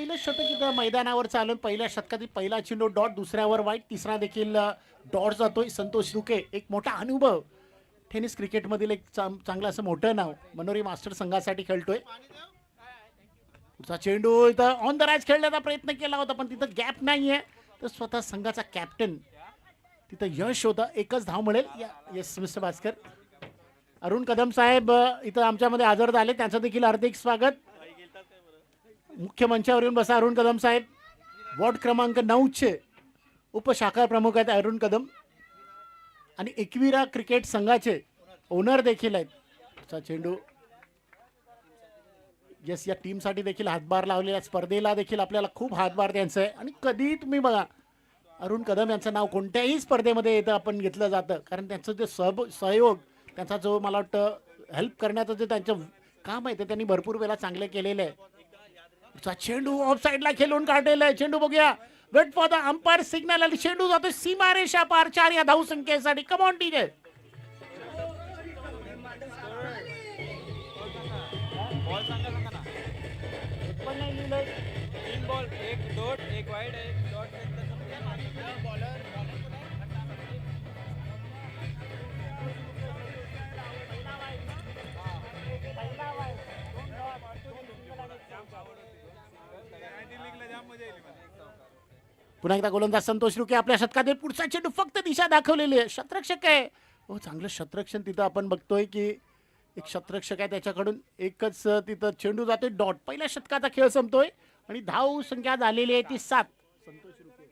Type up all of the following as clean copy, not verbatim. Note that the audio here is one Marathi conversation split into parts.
पहिलं शतक इथं मैदानावर चालून पहिल्या शतकातील पहिला चेंडू डॉट, दुसऱ्यावर वाईट, तिसरा देखील डॉट जातोय. संतोष रुके एक मोठा अनुभव, टेनिस क्रिकेटमधील एक चांगलं असं मोठं नाव, मनोरी मास्टर संघासाठी खेळतोय. पुढचा चेंडू इथं ऑन द राईज खेळण्याचा प्रयत्न केला होता पण तिथं गॅप नाहीये, तर स्वतः संघाचा कॅप्टन तिथं यश होतं. एकच धाव मिळेल. Yes mister Bhaskar. अरुण कदम साहेब इथं आमच्यामध्ये हजर झाले, त्यांचं देखील हार्दिक स्वागत. मुख्य मंचावर येऊन बसा अरुण कदम साहेब. वॉर्ड क्रमांक 9 उपशाखा प्रमुख आहेत अरुण कदम आणि एकविरा क्रिकेट संघाचे ओनर देखील आहेत. चेंडू यस, या टीमसाठी देखील हातभार लावलेल्या स्पर्धेला देखील आपल्याला खूप हातभार द्यायचा आहे. आणि कधी तुम्ही बघा अरुण कदम यांचं नाव कोणत्याही स्पर्धेमध्ये येतं आपण घेतलं जातं, कारण त्यांचं जे सहयोग, त्यांचा जो मला वाटतं हेल्प करण्याचं जे त्यांचं काम आहे ते त्यांनी भरपूर वेळा चांगले केलेलं आहे. चेंडू ऑफ साइडला खेळून काढलेला आहे. चेंडू बघूया, wait for the umpire signal आणि चेंडू जातो सीमारेषा पार 4 या धाव संख्येसाठी. Come on TJ. पुन्हा एकदा गोलंदाज संतोष रुके आपल्या शतकातील पुढचा चेंडू फक्त दिशा दाखवलेली आहे. शतरक्षक आहे, हो चांगलं शतरक्षण तिथं आपण बघतोय की एक शतरक्षक आहे, त्याच्याकडून एकच तिथं चेंडू जातोय डॉट. पहिल्या शतकाचा खेळ संपतोय आणि धाव संख्या झालेली आहे ती 7. संतोष रुके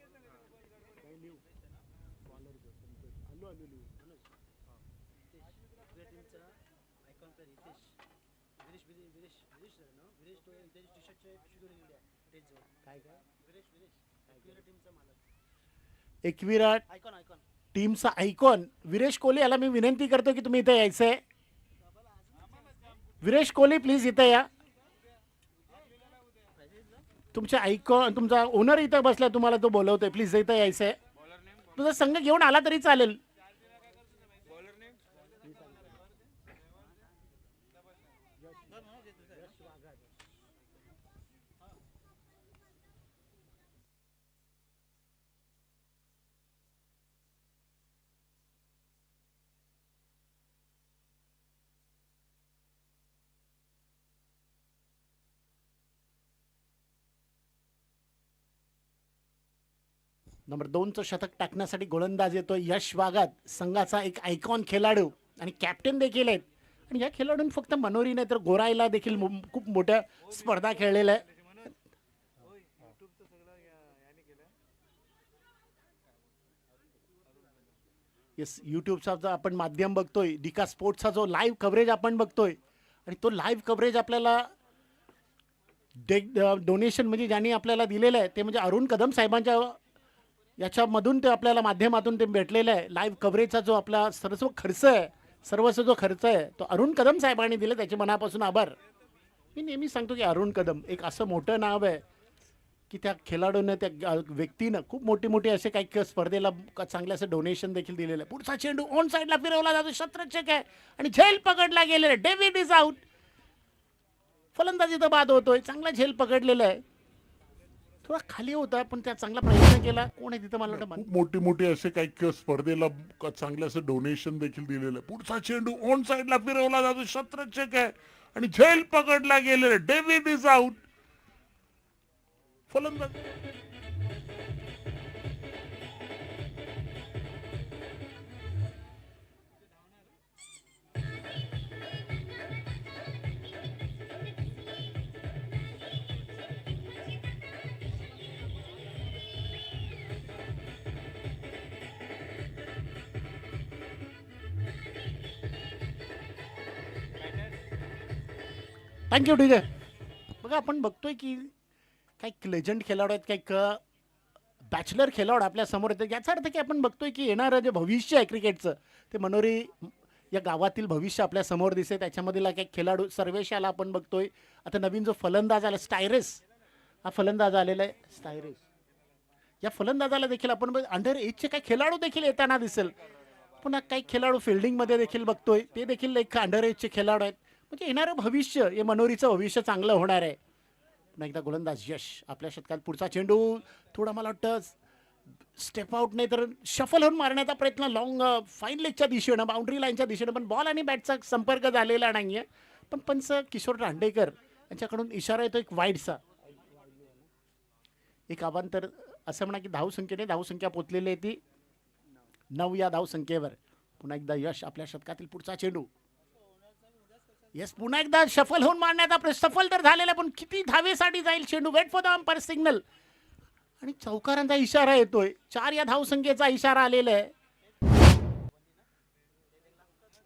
एकविरा टीमचा आयकॉन विरेश कोहली याला मी विनंती करतो की तुम्ही इथे यायचंय. विरेश कोहली प्लीज इथे या. तुमचे आयकॉन, तुमचा ओनर इथं बसला, तुम्हाला तो बोलवतोय, प्लीज इथं यायचंय. तुझा संघ घेऊन आला तरी चालेल. नंबर 2चं शतक टाकण्यासाठी गोलंदाज येतो यश वाघात, संघाचा एक आयकॉन खेळाडू आणि कॅप्टन देखील आहेत. आणि या खेळाडूंनी फक्त मनोरी नाही तर गोराईला देखील खूप मोठ्या स्पर्धा खेळलेल्या आहे. येस, यूट्यूबचा जो आपण माध्यम बघतोय, डिका स्पोर्ट्सचा जो लाईव्ह कव्हरेज आपण बघतोय, आणि तो लाईव्ह कव्हरेज आपल्याला डोनेशन म्हणजे ज्यांनी आपल्याला दिलेलं आहे ते म्हणजे अरुण कदम साहेबांच्या याच्यामधून ते आपल्याला माध्यमातून ते भेटलेलं आहे. लाईव्ह कव्हरेजचा जो आपला सर्व खर्च आहे, सर्वस्व जो खर्च आहे तो अरुण कदम साहेबांनी दिले, त्याचे मनापासून आभार. मी नेहमी सांगतो की अरुण कदम एक असं मोठं नाव आहे की त्या खेळाडूने, त्या व्यक्तीनं खूप मोठी असे काही स्पर्धेला चांगले असं डोनेशन देखील दिलेलं आहे. पुढचा चेंडू ऑन साईडला फिरवला जातो, शतरक्षक आहे आणि झेल पकडला गेलेला आहे. David is out. फलंदाजीचा बाद होतोय. चांगला झेल पकडलेला आहे, थोडा खाली होता पण त्या चांगला प्रयत्न केला. कोण आहे तिथं मला वाटतं मोठे असे काही स्पर्धेला चांगलं असं डोनेशन देखील दिलेलं आहे. पुढचा चेंडू ऑन साइडला फिरवला जातो, शतरक्षक आहे आणि झेल पकडला गेलेला. David is out. फलंदाज थँक्यू. ठीक आहे, बघा आपण बघतोय की काही लेजंड खेळाडू आहेत, काही बॅचलर खेळाडू आपल्या समोर येतात. याचा अर्थ की आपण बघतोय की येणारं जे भविष्य आहे क्रिकेटचं ते मनोरी या गावातील भविष्य आपल्या समोर दिसते. त्याच्यामधील काही खेळाडू सर्वेश याला आपण बघतोय. आता नवीन जो फलंदाज आला स्टायरेस, हा फलंदाज आलेला आहे स्टायरेस. या फलंदाजाला देखील आपण अंडर एजचे काही खेळाडू देखील येताना दिसेल. पुन्हा काही खेळाडू फिल्डिंगमध्ये देखील बघतोय, ते देखील एक अंडर एजचे खेळाडू आहेत. म्हणजे येणारं भविष्य, हे मनोरीचं भविष्य चांगलं होणार आहे. पुन्हा एकदा गोलंदाज यश आपल्या षटकात पुढचा चेंडू थोडा मला वाटतं स्टेप आउट नाही तर शफल होऊन मारण्याचा प्रयत्न लॉंग फाईन लेगच्या दिशेनं बाउंड्री लाईनच्या दिशेनं पण बॉल आणि बॅटचा संपर्क झालेला नाही आहे. पण पंच किशोर रांडेकर यांच्याकडून इशारा येतो एक वाईडचा. एक अवांतर असं म्हणा की धावसंख्या पोचलेली आहे ती 9 या धावसंख्येवर. पुन्हा एकदा यश आपल्या षटकातील पुढचा चेंडू यस पुन्हा एकदा शफल होऊन मारण्याचा प्रयत्न. सफल तर झालेला पण किती धावेसाठी जाईल चेंडू. Wait for the umpire signal आणि चौकारांचा इशारा येतोय. 4 या धावसंख्येचा इशारा आलेला आहे.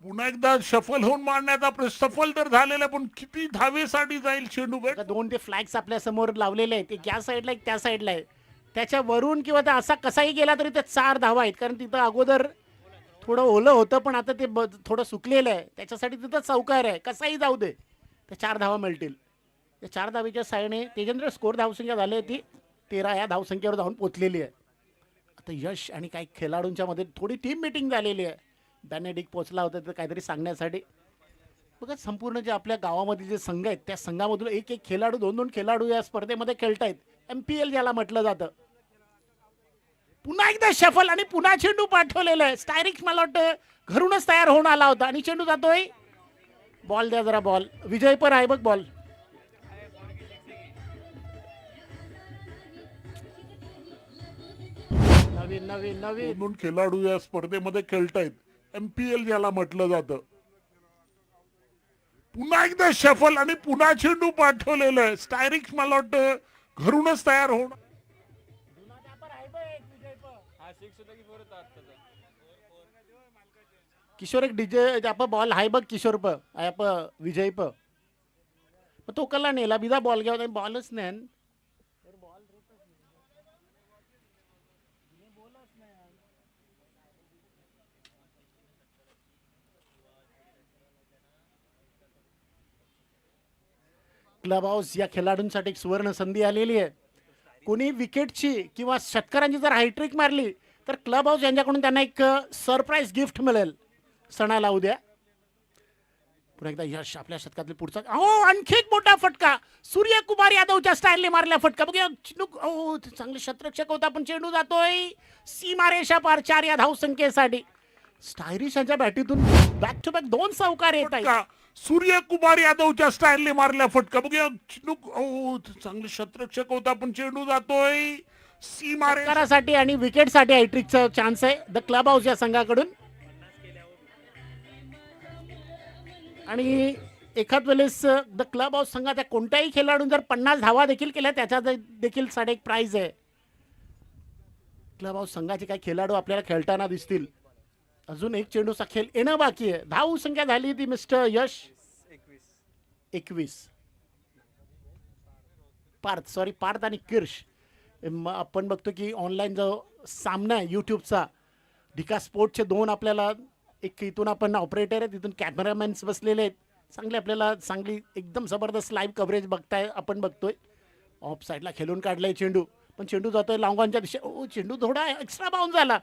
पुन्हा एकदा शफल होऊन मारण्याचा प्रयत्न. सफल तर झालेला पण किती धावेसाठी जाईल चेंडू. आता 2 ते फ्लॅग्स आपल्या समोर लावलेले आहेत. एक या साईडला एक त्या साईडला आहे. त्याच्यावरून किंवा ते असा कसाही गेला तरी ते 4 धावा आहेत. कारण तिथं अगोदर थोडं ओलं होतं पण आता ते थोडं सुकलेलं आहे. त्याच्यासाठी तिथं चौकार आहे. कसाही जाऊ दे ते 4 धावा मिळतील. त्या 4 धावेच्या सायने तेजेंद्र स्कोर धावसंख्या झाली ती 13 या धावसंख्येवर जाऊन पोचलेली आहे. आता यश आणि काही खेळाडूंच्या मध्ये थोडी टीम मीटिंग झालेली आहे. बेनेडिक्ट पोचला होता तर काहीतरी सांगण्यासाठी. बघा संपूर्ण जे आपल्या गावामध्ये जे संघ आहेत त्या संघामधून एक एक खेळाडू 2-2 खेळाडू या स्पर्धेमध्ये खेळतायत. MPL ज्याला म्हटलं जातं. पुन्हा एकदा शफल आणि पुन्हा चेंडू पाठवलेला आहे. स्टायरिक्स मला वाटतं घरूनच तयार होऊन आला होता आणि चेंडू जातोय. बॉल द्या जरा बॉल. विजय पर आहे बघ बॉल. नवीन नवीन नवीन 2 खेळाडू या स्पर्धेमध्ये खेळतायत. MPL ज्याला म्हटलं जातं. पुन्हा एकदा शफल आणि पुन्हा चेंडू पाठवलेलं आहे. स्टायरिक्स मला वाटतं घरूनच तयार होणार. किशोर एक डीजे आप बॉल हाय बघ किशोर प आप विजय प तो कला नेला बिदा बॉल घ्या होता बॉलच नाही. क्लब हाऊस या खेळाडूंसाठी एक सुवर्ण संधी आलेली आहे. कोणी विकेटची किंवा षटकारांची जर हायट्रिक मारली तर क्लब हाऊस यांच्याकडून त्यांना एक सरप्राईज गिफ्ट मिळेल सणाला उद्या. पुन्हा एकदा यश आपल्या षटकातील पुढचा आणखी एक मोठा फटका. सूर्यकुमार यादवच्या स्टाईलने मारला फटका. बघूया चांगले क्षेत्ररक्षक होता पण चेंडू जातोय सीमारेषा पार 4 या धावसंख्येसाठी. स्टायरिश यांच्या बॅटीतून बॅक टू बॅक 2 चौकार येत आहेत. सूर्यकुमार यादवच्या स्टाईलने मारला फटका. बघूया चांगले क्षेत्ररक्षक होता पण चेंडू जातोय सीमारेषासाठी आणि विकेटसाठी हॅट्रिकचा चान्स आहे द क्लब हाऊस या संघाकडून. आणि एखाद वेळेस द क्लब हाऊस संघाच्या कोणत्याही खेळाडून जर 50 धावा देखील केल्या त्याचा देखील साडे एक प्राइज आहे. क्लब हाऊस संघाचे काही खेळाडू आपल्याला खेळताना दिसतील. अजून एक चेंडूचा खेळ येणं बाकी आहे. धाव संख्या झाली ती मिस्टर यश 21. पार्थ आणि किर्श. आपण बघतो की ऑनलाईन जो सामना आहे यूट्यूबचा ढिका स्पोर्टचे 2 आपल्याला एक इथून आपण ऑपरेटर आहे तिथून कॅमेरामॅन्स बसलेले आहेत. चांगले आपल्याला चांगली एकदम जबरदस्त लाईव्ह कव्हरेज आपण बघतोय. ऑफ साईडला खेळून काढलाय चेंडू पण चेंडू जातोय लॉंगॉनच्या दिशे. चेंडू थोडा एक्स्ट्रा बाउंस झाला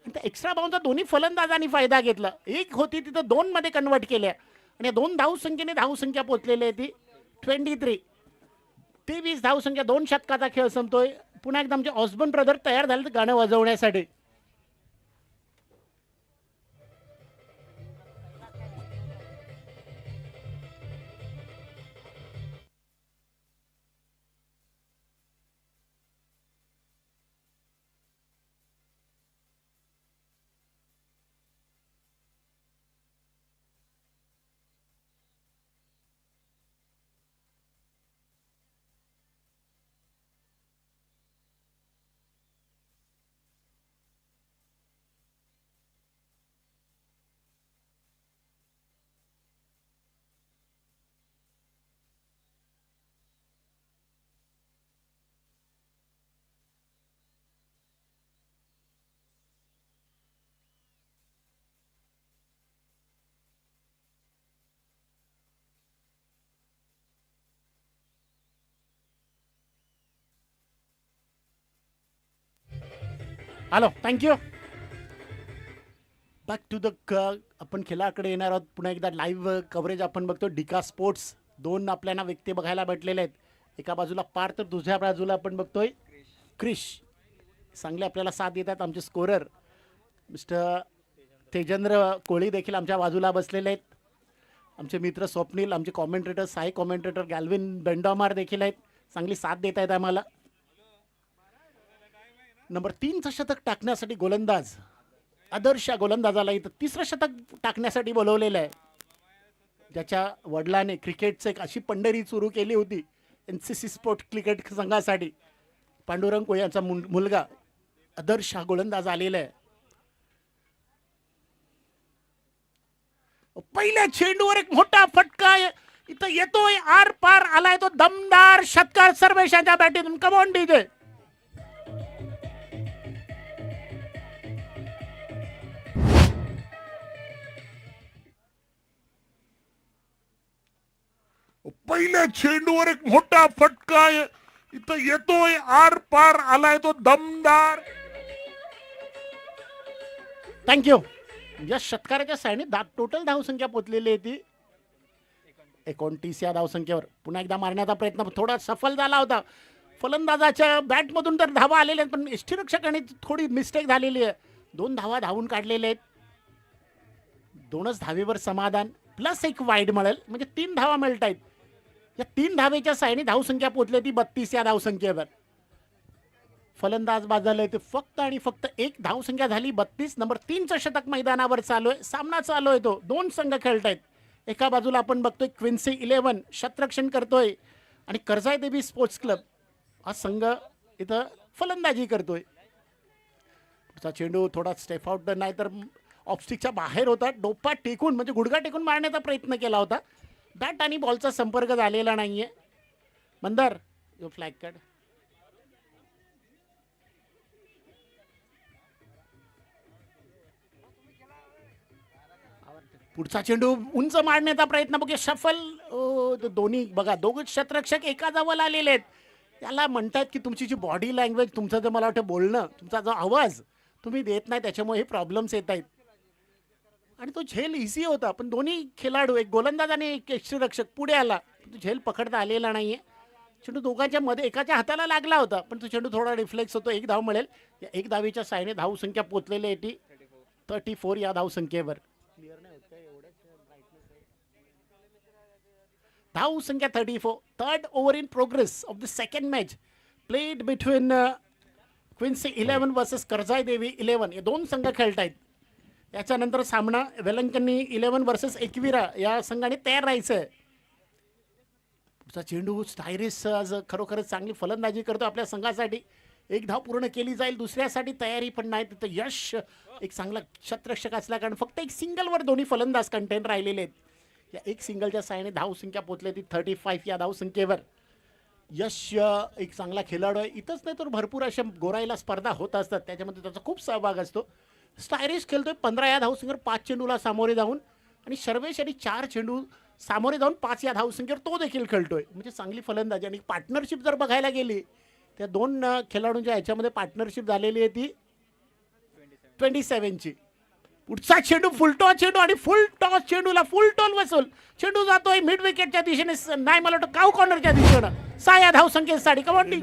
आणि त्या एक्स्ट्रा बाउन्सचा दोन्ही फलंदाजांनी फायदा घेतला. एक होती तिथं 2 मध्ये कन्वर्ट केल्या आणि 2 धावसंख्येने धावसंख्या पोचलेली आहे ती 23. 23 धावसंख्या 2 षटकाचा खेळ संपतोय. पुन्हा एकदा आमचे ऑस्बन ब्रदर तयार झाले गाणं वाजवण्यासाठी. Hello thank you. Back to the आपण खेळाकडे येणार आहोत. पुन्हा एकदा लाईव्ह कव्हरेज आपण बघतो. ढिका स्पोर्ट्स 2 आपल्याला व्यक्ती बघायला भेटलेले आहेत. एका बाजूला पार तर दुसऱ्या बाजूला आपण बघतोय क्रिश. चांगले आपल्याला साथ देतात आमचे स्कोरर मिस्टर तेजेंद्र कोळी देखील आमच्या बाजूला बसलेले आहेत. आमचे मित्र स्वप्नील, आमचे कॉमेंटेटर साई कॉमेंटेटर गॅल्विन बेंडॉमार देखील आहेत, चांगली साथ देत आहेत आम्हाला. नंबर 3चं शतक टाकण्यासाठी गोलंदाज आदर्श गोलंदाजाला इथं 3रं शतक टाकण्यासाठी बोलवलेलं आहे. ज्याच्या वडिलाने क्रिकेटचं एक अशी पंढरी सुरू केली होती NCC स्पोर्ट क्रिकेट संघासाठी. पांडुरंग कोळी यांचा मुलगा आदर्श हा गोलंदाज आलेला आहे. पहिल्या चेंडूवर एक मोठा फटका इथं येतोय, आर पार आलाय तो दमदार षटकार सर्वेशांच्या बॅटीतून. Come on DJ. पहिल्या चेंडूवर एक मोठा फटका इथं येतोय, आर पार आलाय तो दमदार. थँक्यू. या षटकाराच्या सायने टोटल धावसंख्या पोचलेली आहे ती 29 या धावसंख्येवर. पुन्हा एकदा मारण्याचा प्रयत्न थोडा सफल झाला होता. फलंदाजाच्या बॅटमधून तर धावा आलेल्या आहेत, पण यष्टीरक्षकाने थोडी मिस्टेक झालेली आहे. 2 धावा धावून काढलेले आहेत. 2च धावेवर समाधान प्लस एक वाईड मिळेल म्हणजे 3 धावा मिळत आहेत. या 3 धावेच्या सायने धावसंख्या पोचली ती 32 या धावसंख्येवर. फलंदाज बाजारला ते फक्त आणि फक्त एक धावसंख्या झाली 32. नंबर 3चं शतक मैदानावर चालू आहे. सामना चालू आहे तो 2 संघ खेळत आहेत. एका बाजूला आपण बघतोय क्विन्सी 11 शतरक्षण करतोय आणि कर्जाई देवी स्पोर्ट्स क्लब हा संघ इथं फलंदाजी करतोय. पुढचा चेंडू थोडा स्टेप आउट नाही तर ऑफस्टिकच्या बाहेर होता. डोपा टेकून म्हणजे गुडघा टेकून मारण्याचा प्रयत्न केला होता. बॅट आणि बॉलचा संपर्क झालेला नाहीये. मंदार यो फ्लॅग कार्ड. पुढचा चेंडू उंच मारण्याचा प्रयत्न बघूया सफल. दोन्ही बघा दोघं शतरक्षक एका जवळ आलेले आहेत. याला म्हणतात की तुमची जी बॉडी लँग्वेज, तुमचं जे मला वाटतं बोलणं, तुमचा जो आवाज तुम्ही देत नाही त्याच्यामुळे हे प्रॉब्लेम्स येत आहेत. आणि तो झेल इझी होता पण दोन्ही खेळाडू एक गोलंदाज आणि एक यष्टीरक्षक पुढे आला. तो झेल पकडता आलेला नाहीये. चेंडू दोघांच्या मध्ये एकाच्या हाताला लागला होता पण तो चेंडू थोडा रिफ्लेक्स होतो. एक धाव मिळेल. या एक धावीच्या सायने धावसंख्या पोचलेली आहे ती 34 या धावसंख्येवर. धावसंख्या 34. Third over in progress of the second match played between Quincy 11 versus Karjai Devi 11. हे 2 संघ खेळत आहेत. याच्यानंतर सामना वेलंकन्नी 11 वर्सेस एकविरा या संघाने तयार राहायचं आहे. पुढचा चेंडू स्टायरिस आज खरोखरच चांगली फलंदाजी करतो आपल्या संघासाठी. एक धाव पूर्ण केली जाईल. दुसऱ्यासाठी तयारी पण नाही. तिथं यश एक चांगला शतरक्षक असल्या कारण फक्त एक सिंगलवर दोन्ही फलंदाज कंटेन राहिलेले आहेत. या एक सिंगलच्या साहाय्याने धावसंख्या पोचली ती 35 या धावसंख्येवर. यश एक चांगला खेळाडू आहे. इथंच नाही तर भरपूर अशा गोराईला स्पर्धा होत असतात त्याच्यामध्ये त्याचा खूप सहभाग असतो. स्टायरिश खेळतोय 15 या धावसंख्येवर 5 चेंडूला सामोरे जाऊन आणि सर्वेश आणि 4 चेंडू सामोरे जाऊन 5 या धावसंख्येवर तो देखील खेळतोय. म्हणजे चांगली फलंदाजी. आणि पार्टनरशिप जर बघायला गेली त्या 2 खेळाडूंच्या ह्याच्यामध्ये पार्टनरशिप झालेली आहे ती 27ची. पुढचा चेंडू फुलटॉस चेंडू आणि फुल टॉस चेंडूला फुल टॉल वसूल. चेंडू जातोय मिड विकेटच्या दिशेने नाही मला वाटतं काऊ कॉर्नरच्या दिशेनं 6 या धावसंख्येसाठी. कमांडी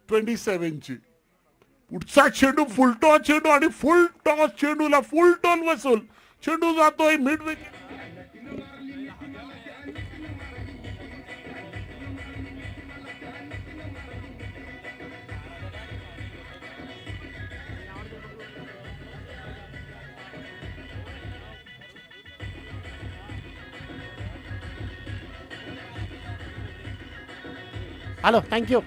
27ची. पुढचा चेंडू फुलटॉस चेंडू आणि फुल टॉस चेंडूला फुल टॉल वसूल. चेंडू जातोय मिड विकेट. Hello thank you.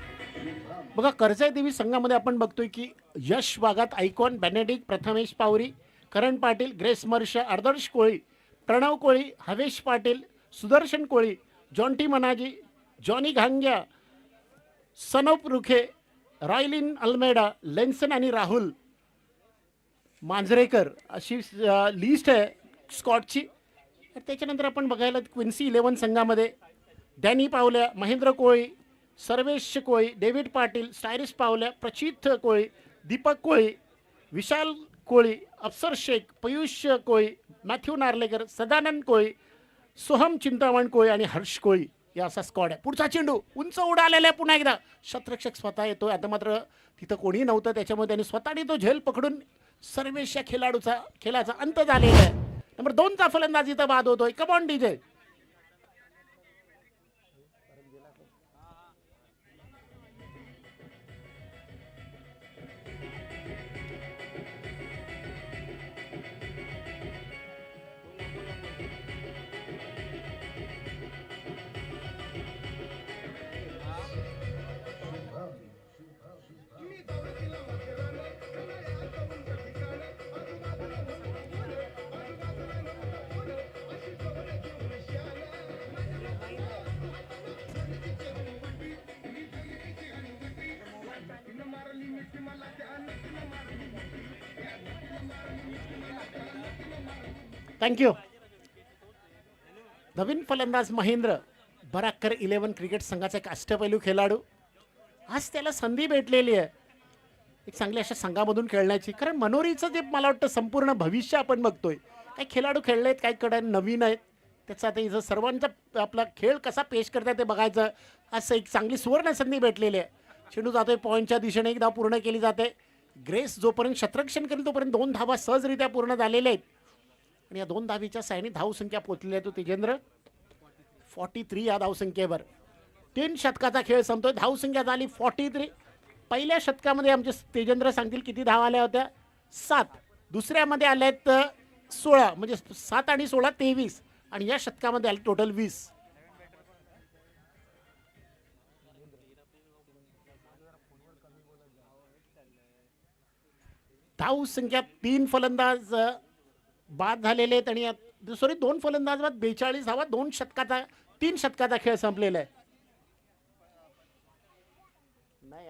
बघा कर्जाई देवी संघामध्ये आपण बघतोय की यश वाघात आयकॉन, बेनेडिक्ट, प्रथमेश पावरी, करण पाटील, ग्रेस मर्श, आदर्श कोळी, प्रणव कोळी, हवेश पाटील, सुदर्शन कोळी, Jonty Manaji, Johnny घांग्या, Sanop रुखे, रॉयलिन Almeida, लेन्सन आणि राहुल मांजरेकर अशी लिस्ट आहे स्कॉटची. त्याच्यानंतर आपण बघायला क्विन्सी 11 संघामध्ये डॅनी पावल्या, महेंद्र कोळी, सर्वेश कोळी, डेव्हिड पाटील, स्टायरिस पावल्या, प्रचित कोळी, दीपक कोळी, विशाल कोळी, अफसर शेख, पयुष कोळी, मॅथ्यू नार्लेकर, सदानंद कोळी, सोहम चिंतामण कोळी आणि हर्ष कोळी या असा स्कॉड आहे. पुढचा चेंडू उंच उडालेला आहे पुन्हा एकदा. शतरक्षक स्वतः येतोय. आता मात्र तिथं कोणी नव्हतं, त्याच्यामुळे त्यांनी स्वतःने तो झेल पकडून सर्वेश या खेळाचा अंत झालेला आहे. नंबर 2चा फलंदाज इथं बाद होतोय. Come on DJ. थँक्यू. नवीन फलंदाज महेंद्र, बराकर 11 क्रिकेट संघाचा एक अष्टपैलू खेळाडू. आज त्याला संधी भेटलेली आहे एक चांगल्या अशा संघामधून खेळण्याची. कारण मनोरीचं जे मला वाटतं संपूर्ण भविष्य आपण बघतोय. काही खेळाडू खेळलेत, काही कडे नवीन आहेत. त्याचा आता इथं सर्वांचा आपला खेळ कसा पेश करतात ते बघायचं. असं एक चांगली सुवर्ण संधी भेटलेली आहे. चेंडू जातोय पॉईंटच्या दिशेने, एक धाव पूर्ण केली जाते. ग्रेस जोपर्यंत शतरक्षण करेल तोपर्यंत 2 धावा सहजरित्या पूर्ण झालेल्या आहेत. आणि या 2 धावीच्या सायने धावसंख्या पोहोचलेली आहे. तो तेजेंद्र 43 या धावसंख्येवर. 3 षटकाचा खेळ संपतोय. धावसंख्या झाली 43. पहिल्या षटकामध्ये आमचे तेजेंद्र सांगतील किती धावा आल्या होत्या. 7. दुसऱ्यामध्ये आल्या आहेत 16. म्हणजे 7 आणि 16 23. आणि या षटकामध्ये आले टोटल 20. धावसंख्या 3 फलंदाज बाद झालेले आहेत. आणि 2 फलंदाज बाद. 42 धावा. 3 षटकाचा खेळ संपलेला आहे. नाही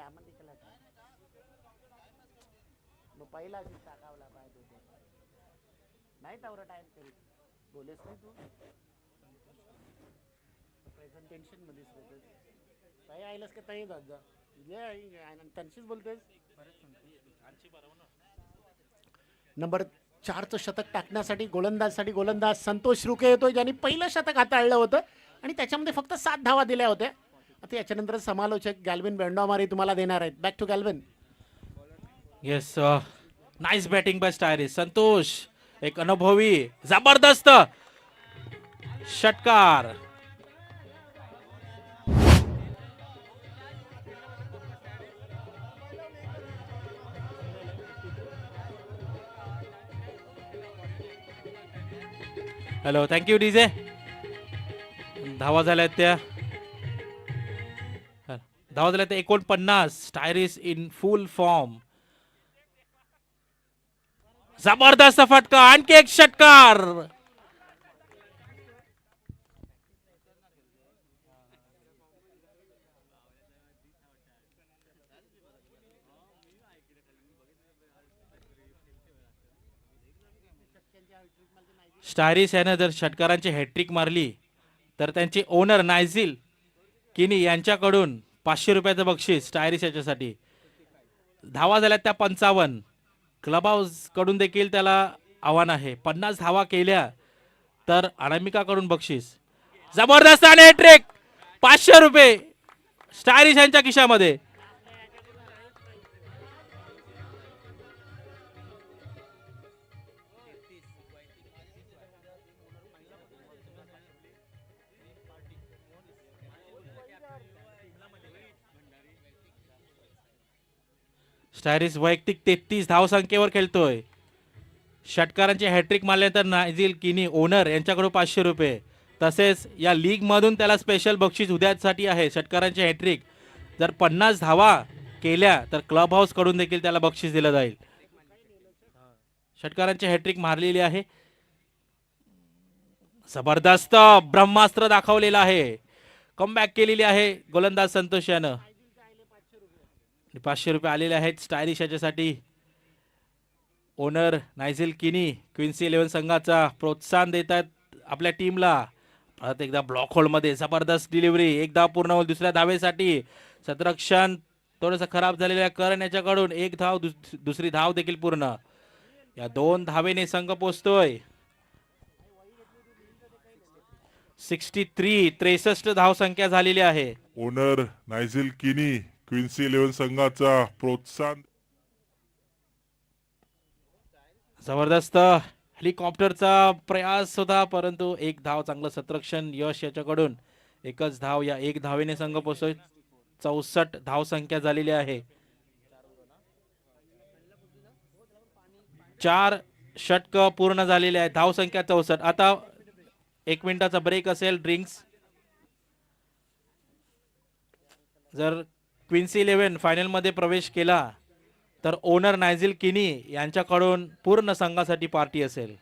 पहिला टाकावला पाहिजे. नाही तेवढा टाइम तरी बोलेस नाही तू प्रेझेंटेशन मध्ये काही आयलास का ताई जात जा त्यांशीच बोलतेस. नंबर 4चं शतक टाकण्यासाठी गोलंदाज संतोष रुके येतोय, ज्यांनी पहिलं शतक हाताळलं होतं आणि त्याच्यामध्ये फक्त 7 धावा दिल्या होत्या. आता याच्यानंतर समालोचक गॅल्विन बेंडॉमारी तुम्हाला देणार आहेत. Back to Galvin. Yes, nice batting by Styris. Santosh एक अनुभवी जबरदस्त षटकार. Hello, thank you DJ. धावा झाल्या त्या 49. Styris in full form. जबरदस्त फटका. आणखी एक षटकार. स्टायरिस यानं जर षटकारांची हॅट्रिक मारली तर त्यांचे ओनर नायझिल किनी यांच्याकडून 500 रुपयाचं बक्षीस स्टायरिस याच्यासाठी. धावा झाल्या त्या 55. क्लब हाऊस कडून देखील त्याला आव्हान आहे. 50 धावा केल्या तर अनामिकाकडून बक्षीस. जबरदस्त आणि हॅट्रिक. 500 रुपये स्टायरिस यांच्या खिशामध्ये. स्टायरिस वैयक्तिक 33 धावसंख्येवर खेळतोय. षटकारांची हॅट्रिक मारल्यानंतर नायझिल किनी ओनर यांच्याकडून 500 रुपये. तसेच या लीग मधून त्याला स्पेशल बक्षीस उद्यासाठी आहे. षटकारांची हॅट्रिक जर 50 धावा केल्या तर क्लब हाऊस कडून देखील त्याला बक्षीस दिलं जाईल. षटकारांची हॅट्रिक मारलेली आहे. जबरदस्त ब्रह्मास्त्र दाखवलेलं आहे. कमबॅक केलेली आहे गोलंदाज संतोष यानं. 500 रुपये आलेले आहेत स्टायलिश याच्यासाठी. ओनर नायझिल किनी क्वीन्सी 11 संघाचा प्रोत्साहन देतात आपल्या टीमला. परत एकदा ब्लॉक होल्ड मध्ये जबरदस्त डिलिव्हरी. एक धाव पूर्ण होईल दुसऱ्या धावेसाठी. शतरक्षण थोडंसं खराब झालेल्या करण याच्याकडून एक धाव, दुसरी धाव देखील पूर्ण. या 2 धावेने संघ पोचतोय. 63 धावसंख्या झालेली आहे. ओनर नायझिल किनी क्विन्सी 11 संघाचा प्रोत्साहन. जबरदस्त हेलिकॉप्टरचा प्रयास होता, परंतु एक धाव, चांगलं सतरक्षण यश याच्याकडून. एकच धाव, या एक धावेने संघ पोहोचतोय. 64 धावसंख्या झालेली आहे. 4 षटक पूर्ण झालेले आहेत. धावसंख्या 64. आता 1 मिनिटाचा ब्रेक असेल. ड्रिंक्स. जर क्विन्सी 11 फायनल मध्ये प्रवेश केला तर ओनर नायझिल किनी यांच्याकडून पूर्ण संघासाठी पार्टी असेल.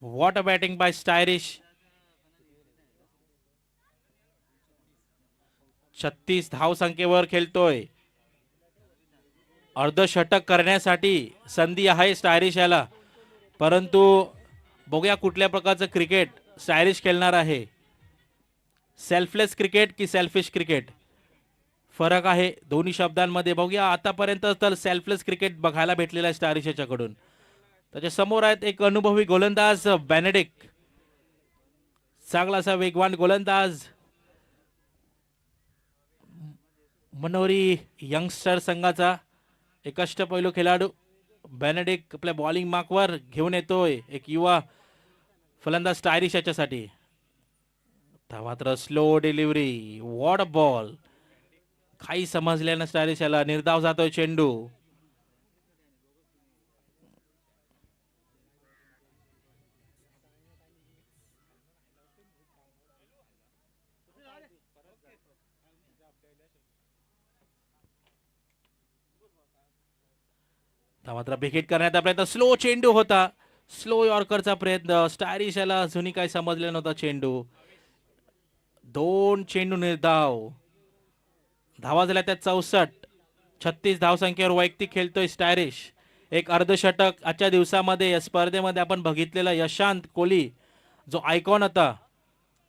What a batting by Styrish. 36 धावसंख्येवर खेळतोय. अर्धशतक करण्यासाठी संधी आहे स्टायरिश याला, परंतु बघूया कुठल्या प्रकारचं क्रिकेट स्टायरिश खेळणार आहे. सेल्फलेस क्रिकेट की सेल्फिश क्रिकेट, फरक आहे दोन्ही शब्दांमध्ये. बघूया, आतापर्यंत तर सेल्फलेस क्रिकेट बघायला भेटलेला आहे स्टायरिश याच्याकडून. त्याच्या समोर आहेत एक अनुभवी गोलंदाज बेनेडिक, चांगला असा वेगवान गोलंदाज. मनोरी यंगस्टर संघाचा एक अष्टपैलू खेळाडू बेनेडिक आपल्या बॉलिंग मार्कवर घेऊन येतोय एक युवा फलंदाज स्टायरिश याच्यासाठी. मात्र slow delivery, what a ball. काही समजले ना स्टायरिश याला. निर्धाव जातोय चेंडू. मात्र विकेट करण्याचा प्रयत्न, स्लो चेंडू होता. स्लो यॉर्करचा प्रयत्न. स्टायरिश याला अजूनही काही समजले नव्हता चेंडू. 2 चेंडू निर्धाव. धावा झाल्या त्या 64. 36 धावसंख्येवर वैयक्तिक खेळतोय स्टायरिश. एक अर्धशतक आजच्या दिवसामध्ये या स्पर्धेमध्ये आपण बघितलेला यशांत कोहली जो आयकॉन होता